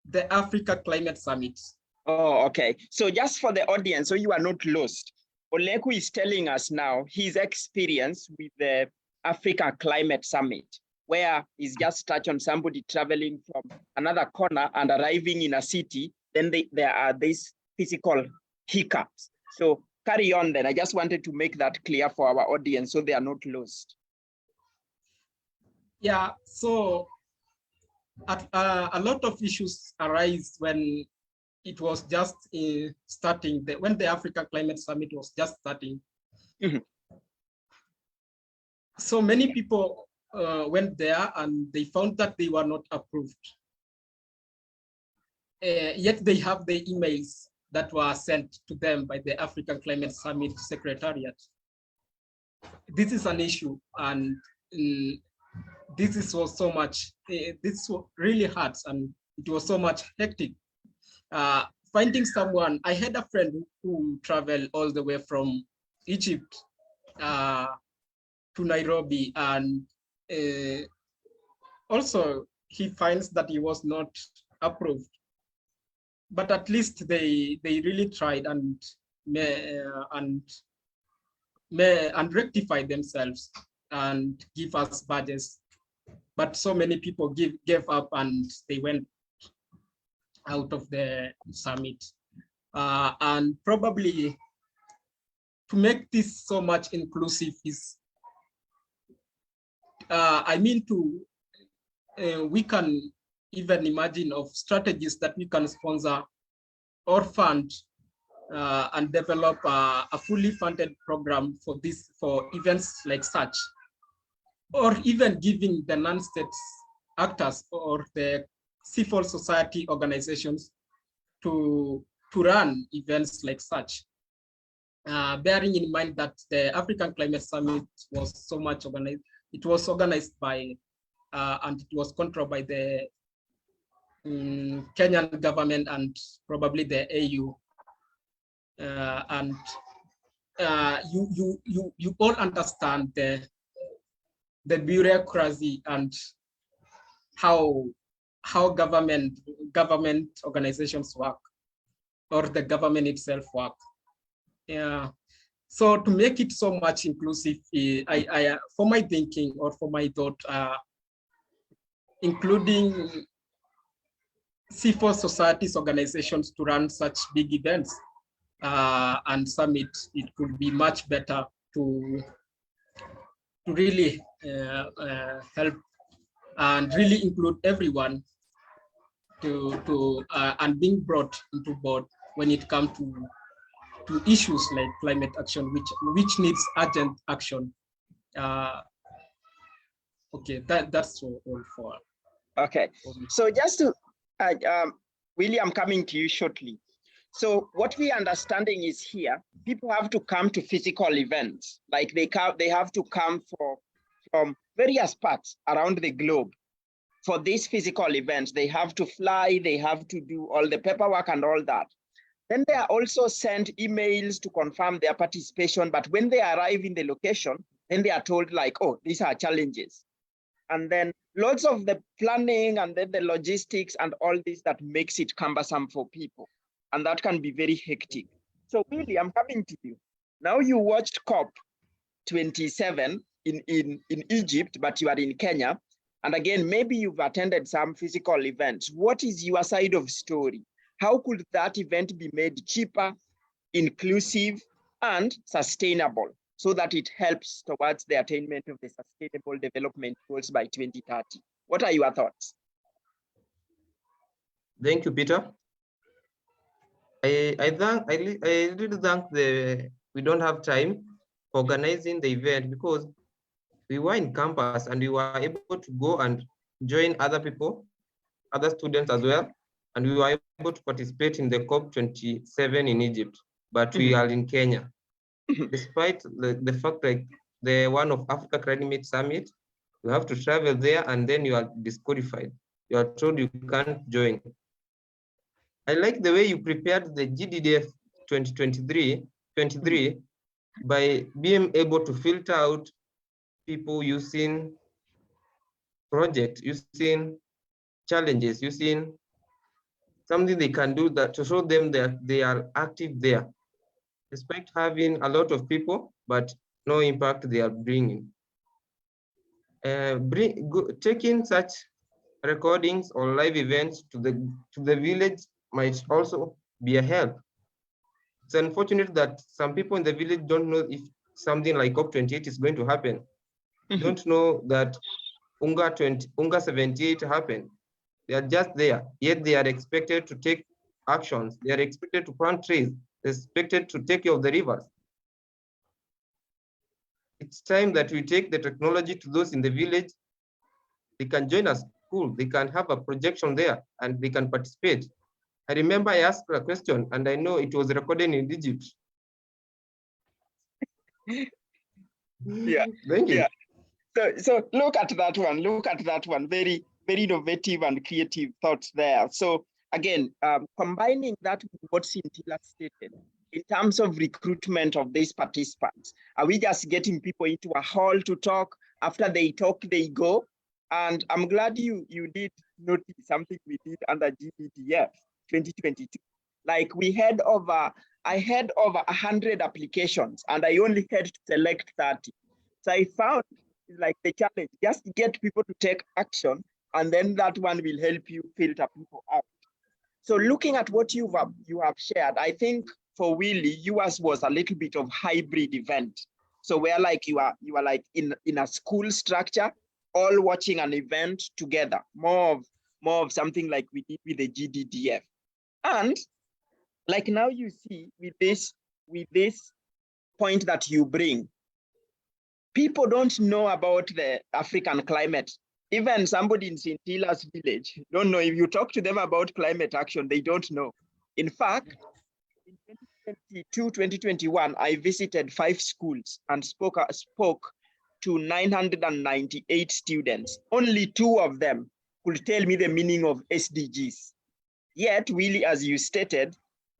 The Africa Climate Summit. Oh, okay. So just for the audience, so you are not lost, Oleku is telling us now his experience with the Africa Climate Summit, where he's just touched on somebody traveling from another corner and arriving in a city. Then there are these physical hiccups. So carry on then. I just wanted to make that clear for our audience so they are not lost. Yeah, so a lot of issues arise when it was just starting, when the African Climate Summit was just starting. So many people went there and they found that they were not approved. Yet they have the emails that were sent to them by the African Climate Summit Secretariat. This is an issue, and was so much, this really hurts, and it was so much hectic. Finding someone, I had a friend who traveled all the way from Egypt to Nairobi, and also he finds that he was not approved. But at least they really tried and rectify themselves and give us badges. But so many people gave up and they went out of the summit. And probably to make this so much inclusive is, we can even imagine of strategies that we can sponsor or fund and develop a fully funded program for events like such, or even giving the non-state actors or the civil society organizations to run events like such. Bearing in mind that the African Climate Summit was so much organized, it was organized by and it was controlled by the Kenyan government and probably the AU. You all understand the bureaucracy and how government organizations work, or the government itself work. Yeah. So to make it so much inclusive, for my thinking or for my thought, including civil societies organizations to run such big events and summits, it could be much better to really help and really include everyone and being brought into board when it comes to issues like climate action, which needs urgent action. Okay, that's all for. Okay, so just to, William, coming to you shortly. So what we are understanding is here, people have to come to physical events, like they have to come from various parts around the globe. For these physical events, they have to fly, they have to do all the paperwork and all that. Then they are also sent emails to confirm their participation, but when they arrive in the location, then they are told like, oh, these are challenges. And then lots of the planning and then the logistics and all this that makes it cumbersome for people. And that can be very hectic. So Willie, I'm coming to you. Now you watched COP27 in Egypt, but you are in Kenya. And again, maybe you've attended some physical events. What is your side of story? How could that event be made cheaper, inclusive, and sustainable so that it helps towards the attainment of the Sustainable Development Goals by 2030? What are your thoughts? Thank you, Peter. I really thank we don't have time for organizing the event, because we were in campus and we were able to go and join other people, other students as well. And we were able to participate in the COP27 in Egypt, but we are in Kenya. Despite the fact that the one of Africa Climate Summit, you have to travel there and then you are disqualified. You are told you can't join. I like the way you prepared the GDDF 2023 by being able to filter out people using projects, using challenges, using something they can do that to show them that they are active there, despite having a lot of people, but no impact they are bringing. Taking such recordings or live events to the village might also be a help. It's unfortunate that some people in the village don't know if something like COP28 is going to happen. Don't know that UNGA 78 happened. They are just there, yet they are expected to take actions. They are expected to plant trees. They're expected to take care of the rivers. It's time that we take the technology to those in the village. They can join a school. They can have a projection there and they can participate. I remember I asked a question and I know it was recorded in Egypt. Yeah. Thank you. Yeah. So look at that one. Look at that one. Very, very innovative and creative thoughts there. So again, combining that with what Scintilla stated in terms of recruitment of these participants, are we just getting people into a hall to talk? After they talk, they go. And I'm glad you did notice something we did under GDDF 2022. Like I had over 100 applications and I only had to select 30. So I found like the challenge, just get people to take action and then that one will help you filter people out. So looking at what you have shared, I think for Willie, yours was a little bit of hybrid event. So where like you are like in a school structure, all watching an event together, more of something like we did with the GDDF. And like now you see with this point that you bring, people don't know about the African climate. Even somebody in Scintilla's village don't know. If you talk to them about climate action, they don't know. In fact, in 2022, 2021, I visited 5 schools and spoke to 998 students. Only 2 of them could tell me the meaning of SDGs. Yet, really, as you stated,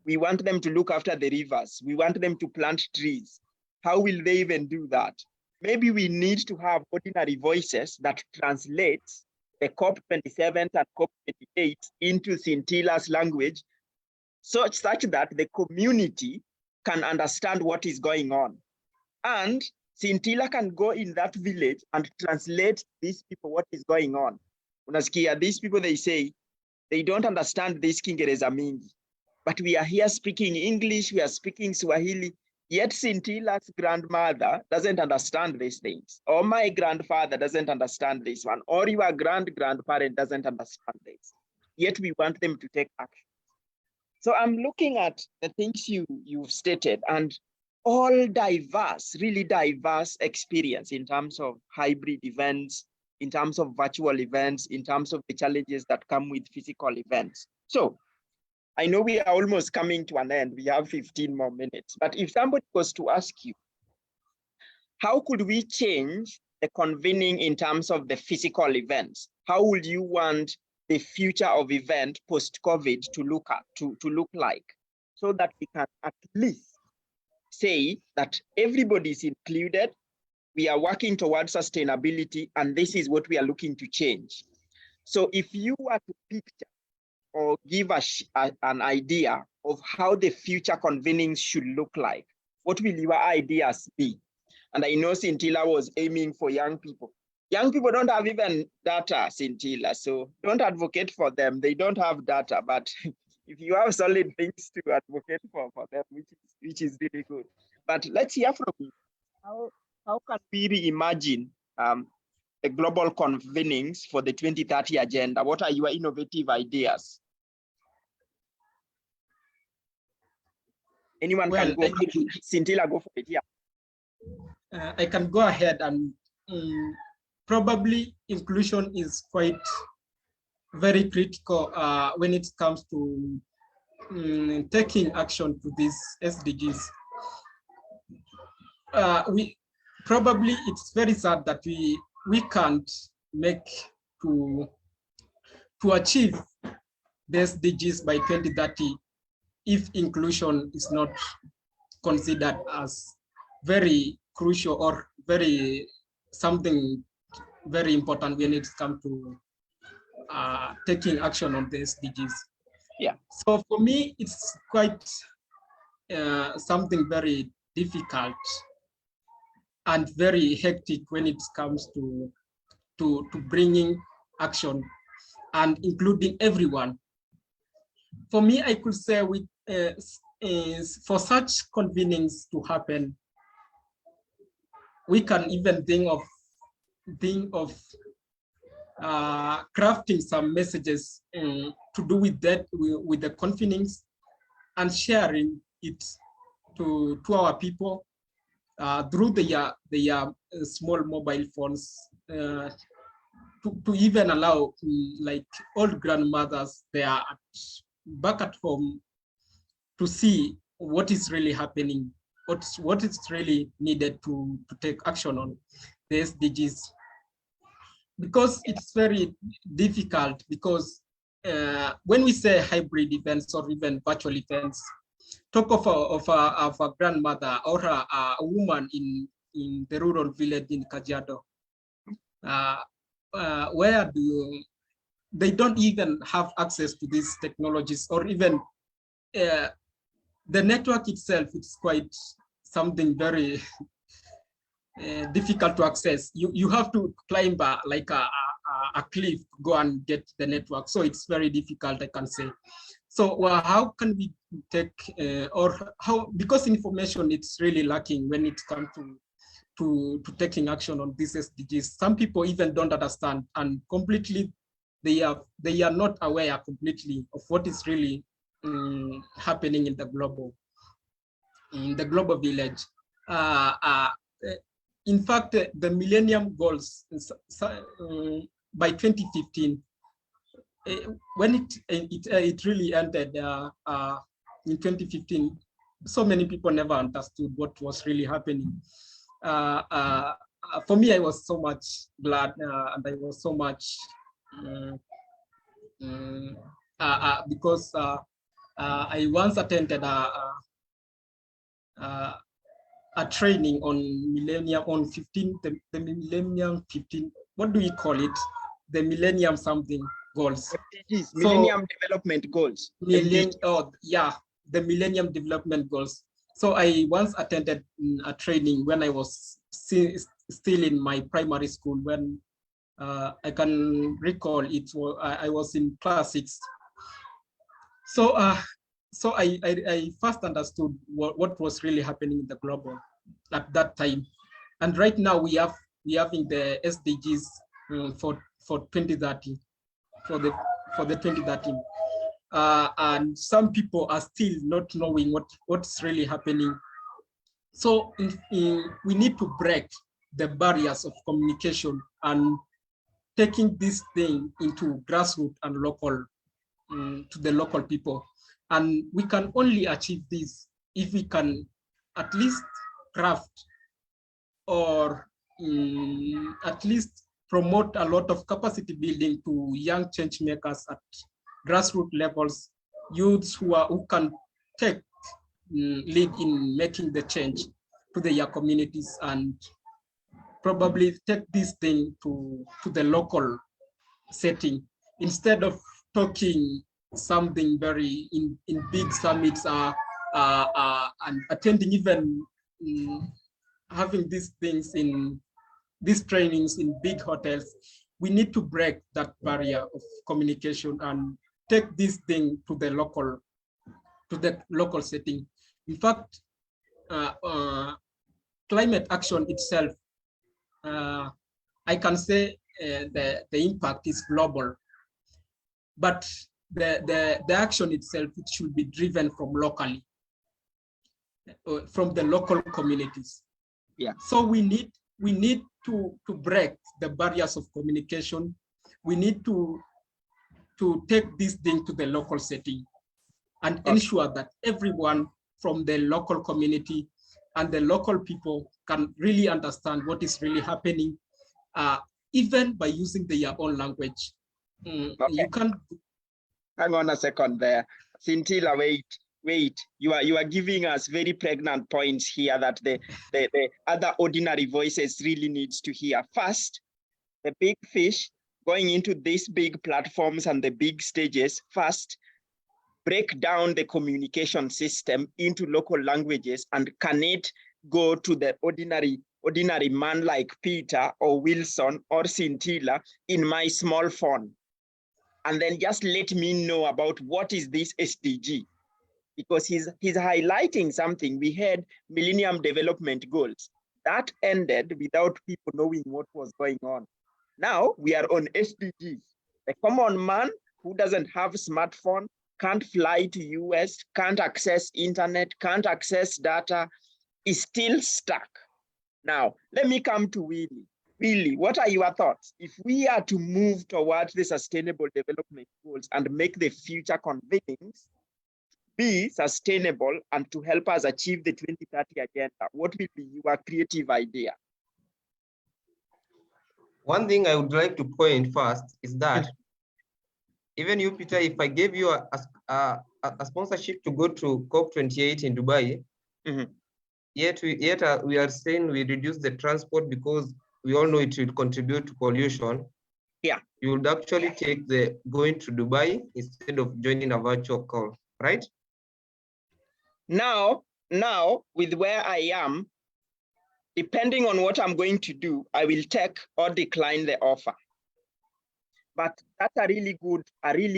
we want them to look after the rivers. We want them to plant trees. How will they even do that? Maybe we need to have ordinary voices that translate the COP27 and COP28 into Scintilla's language, such that the community can understand what is going on. And Scintilla can go in that village and translate these people what is going on. Unasikia, these people, they say, they don't understand this Kiingereza mingi, but we are here speaking English, we are speaking Swahili, yet Scintilla's grandmother doesn't understand these things, or my grandfather doesn't understand this one, or your grandparent doesn't understand this, yet we want them to take action. So I'm looking at the things you've stated and all diverse, really diverse experience in terms of hybrid events, in terms of virtual events, in terms of the challenges that come with physical events. So I know we are almost coming to an end. We have 15 more minutes, but if somebody was to ask you, how could we change the convening in terms of the physical events? How would you want the future of event post-COVID to look like, so that we can at least say that everybody is included, we are working towards sustainability, and this is what we are looking to change. So if you were to picture or give us an idea of how the future convenings should look like, what will your ideas be? And I know Scintilla was aiming for young people. Young people don't have even data, Scintilla, so don't advocate for them. They don't have data, but if you have solid things to advocate for them, which is really good. But let's hear from you. How can we reimagine the global convenings for the 2030 agenda? What are your innovative ideas? Anyone can go. Scintilla, go for it. Yeah. I can go ahead and probably inclusion is quite very critical when it comes to taking action to these SDGs. It's very sad that we can't make to achieve the SDGs by 2030 if inclusion is not considered as very crucial or something very important when it comes to taking action on the SDGs. Yeah. So for me, it's quite something very difficult and very hectic when it comes to bringing action and including everyone. For me, I could say for such convenings to happen, we can even think of crafting some messages to do with that, with the convenings, and sharing it to our people through the small mobile phones, to even allow like old grandmothers, they are back at home, to see what is really happening, what is really needed to take action on the SDGs. Because it's very difficult, because when we say hybrid events or even virtual events, talk of a grandmother or a woman in the rural village in Kajiado, where they don't even have access to these technologies, or even the network itself. It's quite something very difficult to access. You have to climb like a cliff to go and get the network. So it's very difficult, I can say. So how can we take, because information it's really lacking when it comes to taking action on these SDGs. Some people even don't understand, and completely they are not aware completely of what is really happening in the global village. In fact, the Millennium Goals by 2015, when it really ended in 2015, so many people never understood what was really happening. For me, I was so much glad, and I was so much because I once attended a training on Millennium, on 15, the Millennium 15, what do we call it? The Millennium something goals. MDGs, Millennium Development Goals. Oh, yeah, the Millennium Development Goals. So I once attended a training when I was still in my primary school, when I can recall it, I was in class 6. So I first understood what was really happening in the global at that time. And right now we having the SDGs for 2030, for the 2030. And some people are still not knowing what's really happening. So we need to break the barriers of communication and taking this thing into grassroots and local, to the local people. And we can only achieve this if we can at least craft, or at least promote a lot of capacity building to young change makers at grassroots levels, youths who can take lead in making the change to their communities, and probably take this thing to the local setting, instead of talking something very in big summits, and attending, even having these things in these trainings in big hotels. We need to break that barrier of communication and take this thing to the local setting. In fact, climate action itself, I can say the impact is global, but the action itself, it should be driven from locally, from the local communities. Yeah. So we need to break the barriers of communication. We need to take this thing to the local setting, and ensure that everyone from the local community and the local people can really understand what is really happening, even by using their own language. You can. Hang on a second there. Scintilla, wait. You are giving us very pregnant points here that the other ordinary voices really needs to hear. First, the big fish going into these big platforms and the big stages. First, break down the communication system into local languages, and can it go to the ordinary man like Peter or Wilson or Scintilla in my small phone? And then just let me know about what is this SDG, because he's highlighting something. We had Millennium Development Goals that ended without people knowing what was going on. Now we are on SDGs. The common man who doesn't have a smartphone, can't fly to US, can't access internet, can't access data, is still stuck. Now, let me come to Willie. Willie, what are your thoughts? If we are to move towards the Sustainable Development Goals and make the future convenings be sustainable and to help us achieve the 2030 agenda, what will be your creative idea? One thing I would like to point first is that even you, Peter, if I gave you a sponsorship to go to COP28 in Dubai, yet we are saying we reduce the transport because we all know it will contribute to pollution. Yeah. You would actually take the going to Dubai instead of joining a virtual call, right? Now, with where I am, depending on what I'm going to do, I will take or decline the offer. But that's a really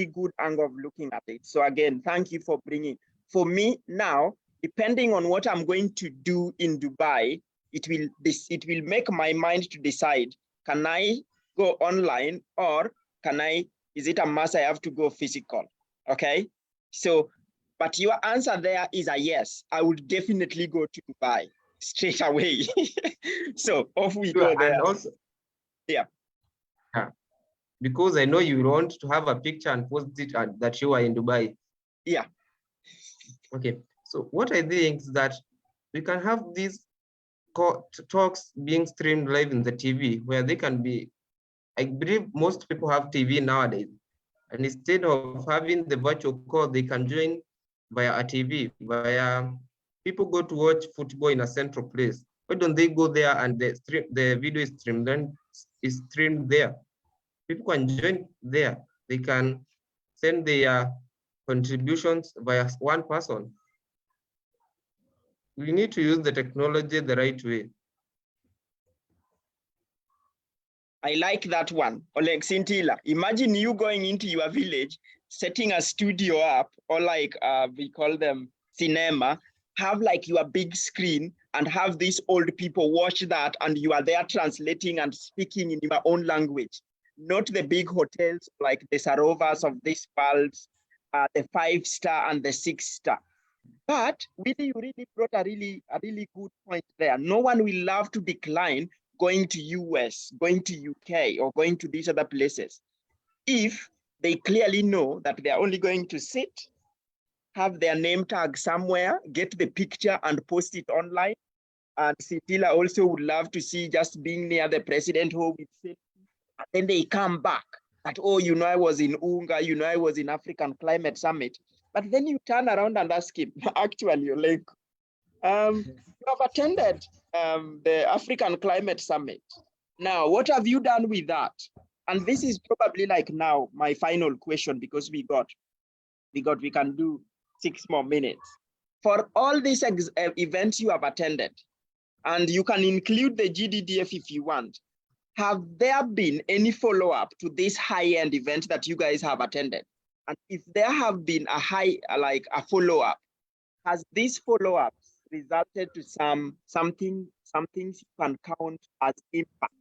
good angle of looking at it. So again, thank you for bringing. For me now, depending on what I'm going to do in Dubai, it will make my mind to decide, can I go online or is it a must I have to go physical? Okay. So, but your answer there is a yes. I would definitely go to Dubai straight away. So off we go there. And also, yeah. Because I know you want to have a picture and post it that you are in Dubai. Yeah. Okay. So what I think is that we can have these talks being streamed live in the TV where they can be, I believe most people have TV nowadays. And instead of having the virtual call, they can join via a TV, via people go to watch football in a central place. Why don't they go there and the video is streamed, then is streamed there? People can join there. They can send their contributions via one person. We need to use the technology the right way. I like that one. Oleg Sintila, imagine you going into your village, setting a studio up, or like we call them cinema, have like your big screen and have these old people watch that and you are there translating and speaking in your own language. Not the big hotels like the Sarovas of this world, the 5-star and the 6-star. But really, you really brought a really good point there. No one will love to decline going to US, going to UK, or going to these other places if they clearly know that they are only going to sit, have their name tag somewhere, get the picture and post it online. And Sitila also would love to see just being near the president who would say, and then they come back that, oh, you know, I was in UNGA, you know, I was in African Climate Summit. But then you turn around and ask him, actually, you're like, you have attended the African Climate Summit. Now, what have you done with that? And this is probably like now my final question, because we can do 6 more minutes. For all these events you have attended, and you can include the GDDF if you want, have there been any follow-up to this high-end event that you guys have attended? And if there have been a follow-up, has this follow-up resulted to some things you can count as impact,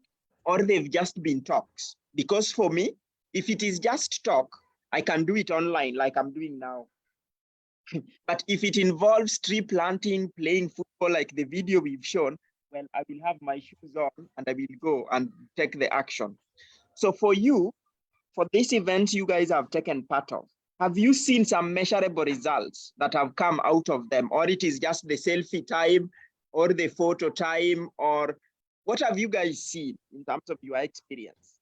or they've just been talks? Because for me, if it is just talk, I can do it online like I'm doing now. But if it involves tree planting, playing football like the video we've shown, well, I will have my shoes on and I will go and take the action. So for you, for this event you guys have taken part of, have you seen some measurable results that have come out of them? Or it is just the selfie time or the photo time? Or what have you guys seen in terms of your experience?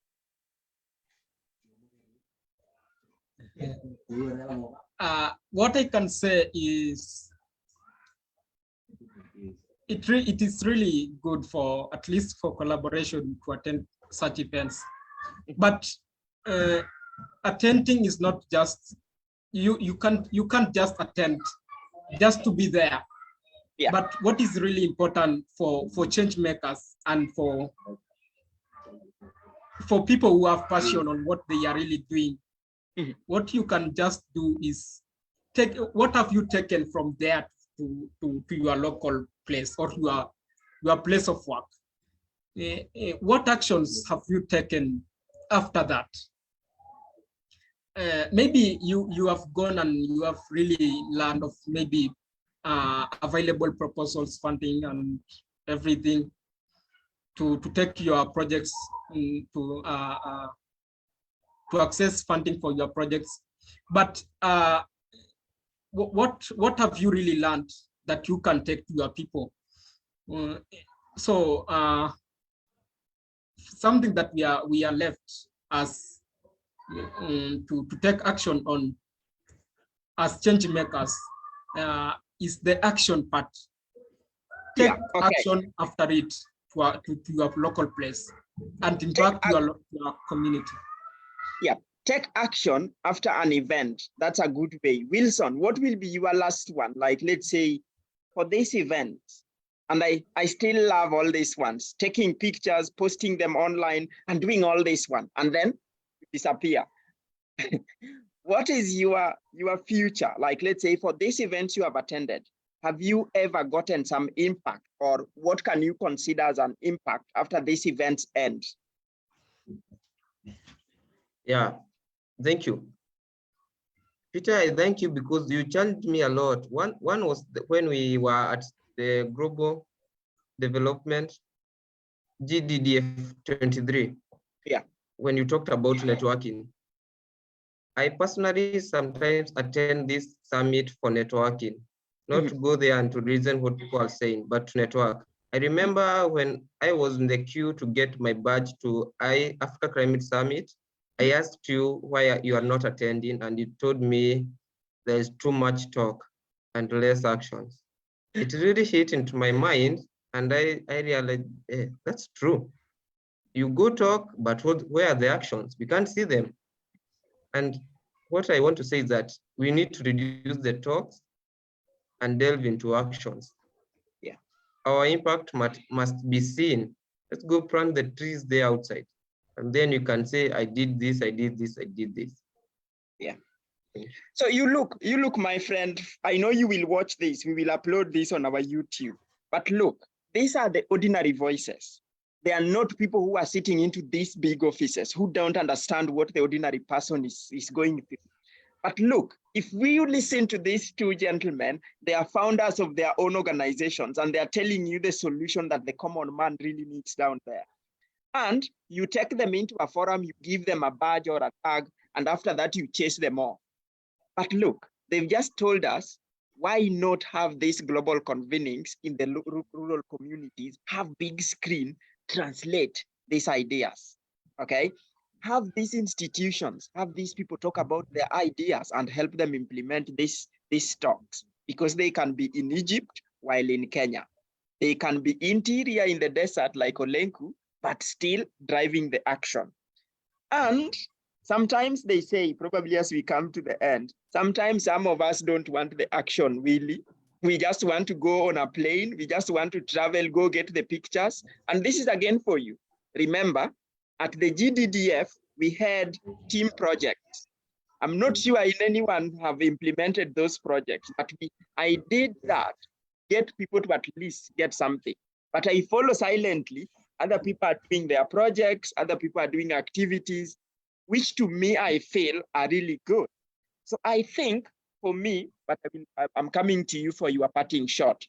What I can say is it is really good for, at least for collaboration, to attend such events. But attending is not just, you can't just attend just to be there. Yeah. But what is really important for change makers and for people who have passion on what they are really doing, what you can just do is take what have you taken from there to your local place or your place of work. what actions have you taken after that? Maybe you have gone and you have really learned of maybe available proposals, funding, and everything to take your projects to access funding for your projects. But what have you really learned that you can take to your people? So something that we are left as to take action on as change makers is the action part. Take action after it to your local place and interact your community. Yeah, take action after an event. That's a good way. Wilson, what will be your last one? Like, let's say for this event, and I still love all these ones, taking pictures, posting them online and doing all this one, and then disappear. What is your future? Like, let's say for this event you have attended, have you ever gotten some impact, or what can you consider as an impact after this event ends? Yeah, thank you. Peter, I thank you because you challenged me a lot. One was when we were at the Global Development GDDF 23. Yeah. When you talked about networking. I personally sometimes attend this summit for networking, not to go there and to listen what people are saying, but to network. I remember when I was in the queue to get my badge to Africa Climate Summit, I asked you why you are not attending, and you told me there's too much talk and less actions. It really hit into my mind, and I realized that's true. You go talk, but where are the actions? We can't see them. And what I want to say is that we need to reduce the talks and delve into actions. Yeah. Our impact must be seen. Let's go plant the trees there outside. And then you can say, I did this, I did this, I did this. Yeah. So you look, my friend, I know you will watch this. We will upload this on our YouTube. But look, these are the ordinary voices. They are not people who are sitting into these big offices who don't understand what the ordinary person is going through. But look, if we listen to these two gentlemen, they are founders of their own organizations, and they are telling you the solution that the common man really needs down there. And you take them into a forum, you give them a badge or a tag, and after that you chase them off. But look, they've just told us, why not have these global convenings in the rural communities, have big screen, translate these ideas, okay? Have these institutions, have these people talk about their ideas and help them implement these talks, because they can be in Egypt while in Kenya. They can be interior in the desert like Olenku, but still driving the action. And sometimes they say, probably as we come to the end, sometimes some of us don't want the action really. We just want to go on a plane. We just want to travel, go get the pictures. And this is again for you. Remember, at the GDDF, we had team projects. I'm not sure if anyone have implemented those projects, but I did that, get people to at least get something. But I follow silently. Other people are doing their projects, other people are doing activities, which to me, I feel are really good. So I think for me, but I'm coming to you for your parting shot.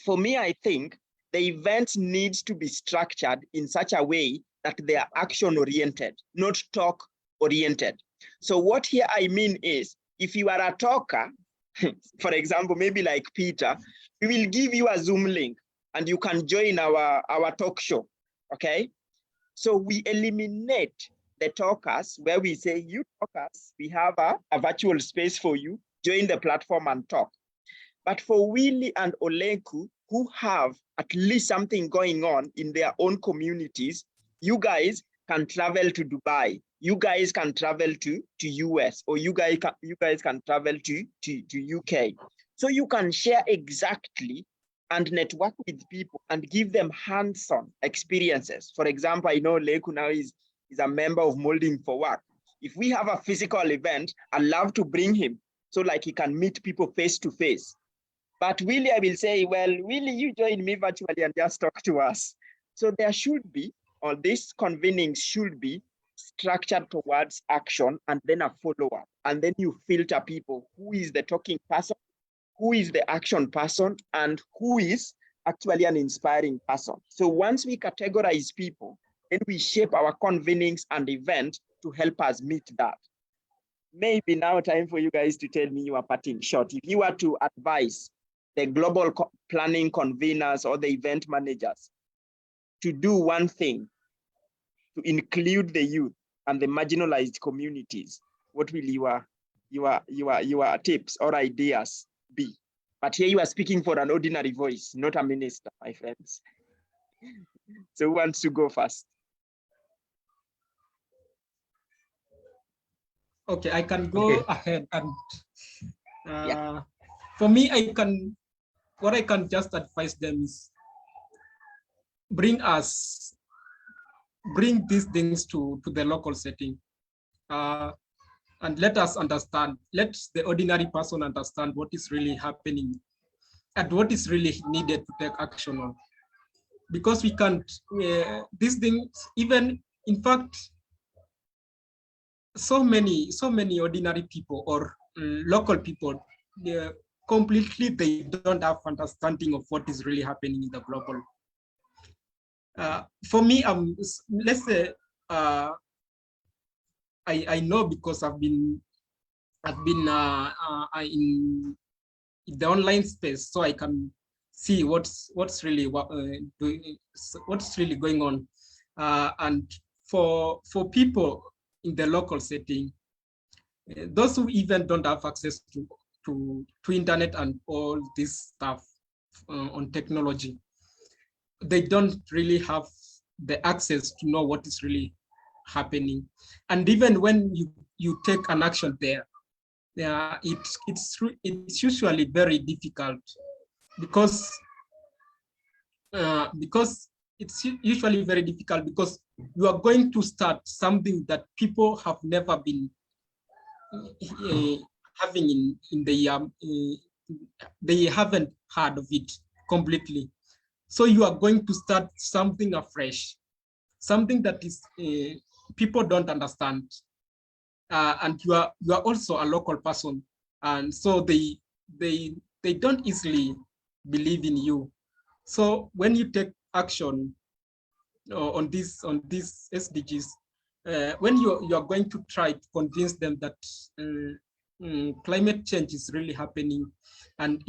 For me, I think the events needs to be structured in such a way that they are action-oriented, not talk-oriented. So what here I mean is, if you are a talker, for example, maybe like Peter, we will give you a Zoom link and you can join our talk show, okay? So we eliminate the talkers where we say, you talkers, we have a virtual space for you, join the platform and talk. But for Willie and Olenku, who have at least something going on in their own communities, you guys can travel to Dubai, you guys can travel to US, or you guys can travel to UK. So you can share exactly and network with people and give them hands-on experiences. For example, I know Leku now is a member of Molding for Work. If we have a physical event, I'd love to bring him so like he can meet people face to face. But Willie, I will say, well, Willie, you join me virtually and just talk to us. So there should be, or these convenings should be structured towards action and then a follow-up. And then you filter people. Who is the talking person? Who is the action person? And who is actually an inspiring person? So once we categorize people, then we shape our convenings and event to help us meet that. Maybe now time for you guys to tell me your parting shot. If you were to advise the global planning conveners or the event managers to do one thing, to include the youth and the marginalized communities, what will your tips or ideas be? But here you are speaking for an ordinary voice, not a minister, my friends. So who wants to go first? Okay, I can go ahead and for me, what I can just advise them is bring these things to the local setting, and let us understand, let the ordinary person understand what is really happening and what is really needed to take action on. Because we can't, these things, even in fact, so many ordinary people or local people, they don't have understanding of what is really happening in the global. For me, let's say I know because I've been in the online space, so I can see what's really going on, and for people in the local setting, those who even don't have access to internet and all this stuff on technology, they don't really have the access to know what is really happening. And even when you take an action there, it's usually very difficult because it's usually very difficult because you are going to start something that people have never been having in the they haven't heard of it completely. So you are going to start something afresh, something that is people don't understand, and you are also a local person, and so they don't easily believe in you. So when you take action on these SDGs, when you are going to try to convince them that climate change is really happening, and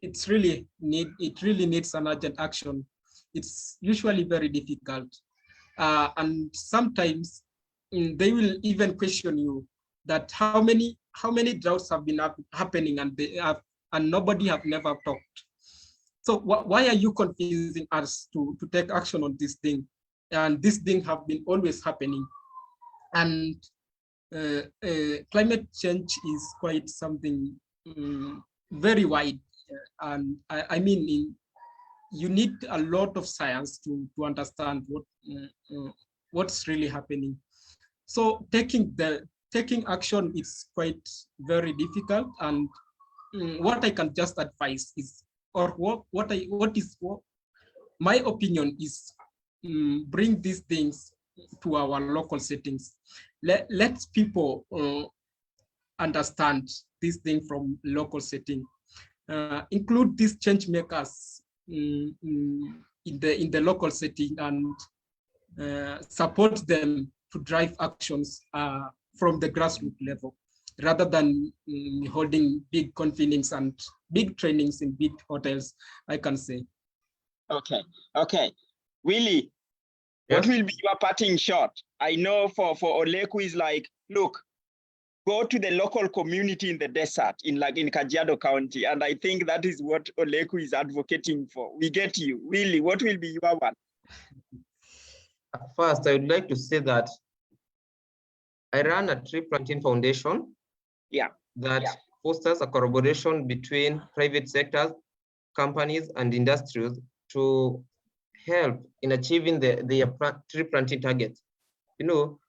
it really needs an urgent action, it's usually very difficult, and sometimes they will even question you that how many droughts have been happening and nobody have never talked. So why are you confusing us to take action on this thing? And this thing have been always happening. And climate change is quite something very wide. And I mean, you need a lot of science to understand what's really happening. So taking action is quite very difficult. And what I can just advise is, or my opinion is, bring these things to our local settings. Let people understand this thing from local setting. Include these change makers in the local setting, and support them to drive actions from the grassroots level, rather than holding big convenings and big trainings in big hotels, I can say. Okay. Willie, what will be your parting shot? I know for Oleku is like, look, go to the local community in the desert in Kajiado County. And I think that is what Oleku is advocating for. We get you. Willie, what will be your one? First, I would like to say that I run a tree planting foundation that fosters a collaboration between private sectors, companies, and industries to help in achieving the tree planting targets. You know,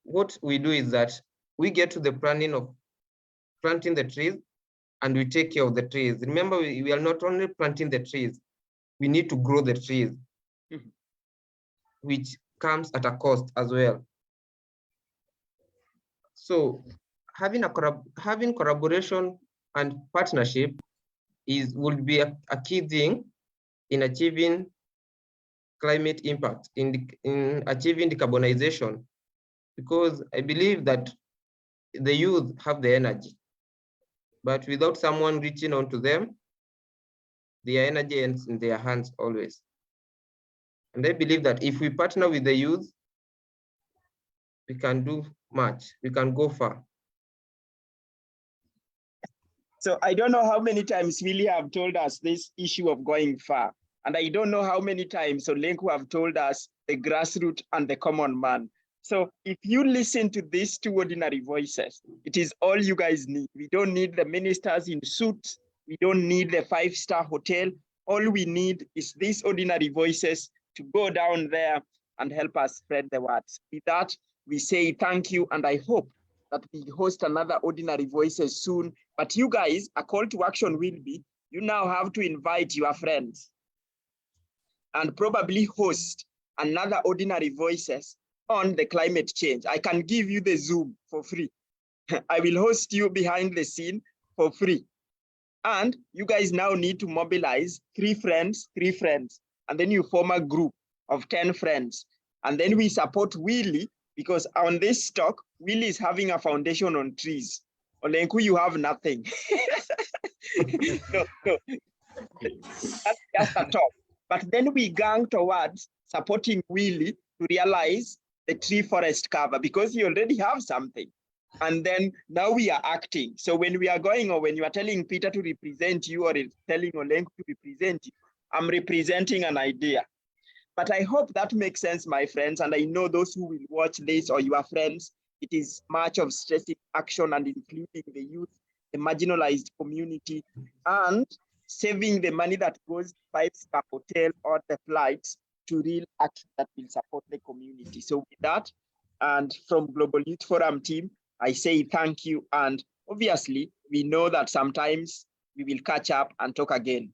what we do is that we get to the planning of planting the trees, and we take care of the trees. Remember, we are not only planting the trees, we need to grow the trees. which comes at a cost as well. So having collaboration and partnership would be a key thing in achieving climate impact, in achieving decarbonization, because I believe that the youth have the energy, but without someone reaching out to them, their energy ends in their hands always. And I believe that if we partner with the youth, we can do much, we can go far. So I don't know how many times Willie have told us this issue of going far. And I don't know how many times Olenku have told us the grassroots and the common man. So if you listen to these two ordinary voices, it is all you guys need. We don't need the ministers in suits. We don't need the 5-star hotel. All we need is these ordinary voices to go down there and help us spread the words. With that, we say thank you, and I hope that we host another ordinary voices soon. But you guys, a call to action will be, you now have to invite your friends and probably host another ordinary voices on the climate change. I can give you the Zoom for free. I will host you behind the scene for free. And you guys now need to mobilize 3 friends, and then you form a group of 10 friends. And then we support Willie, because on this talk, Willie is having a foundation on trees. Olenku, you have nothing. No. That's just a talk. But then we gang towards supporting Willie to realize the tree forest cover, because you already have something. And then now we are acting. So when we are going, or when you are telling Peter to represent you, or telling Olenku to represent you, I'm representing an idea. But I hope that makes sense, my friends. And I know those who will watch this, or your friends, it is much of stressing action and including the youth, the marginalized community, and saving the money that goes to 5-star hotel or the flights to real action that will support the community. So with that, and from Global Youth Forum team, I say thank you. And obviously, we know that sometimes we will catch up and talk again.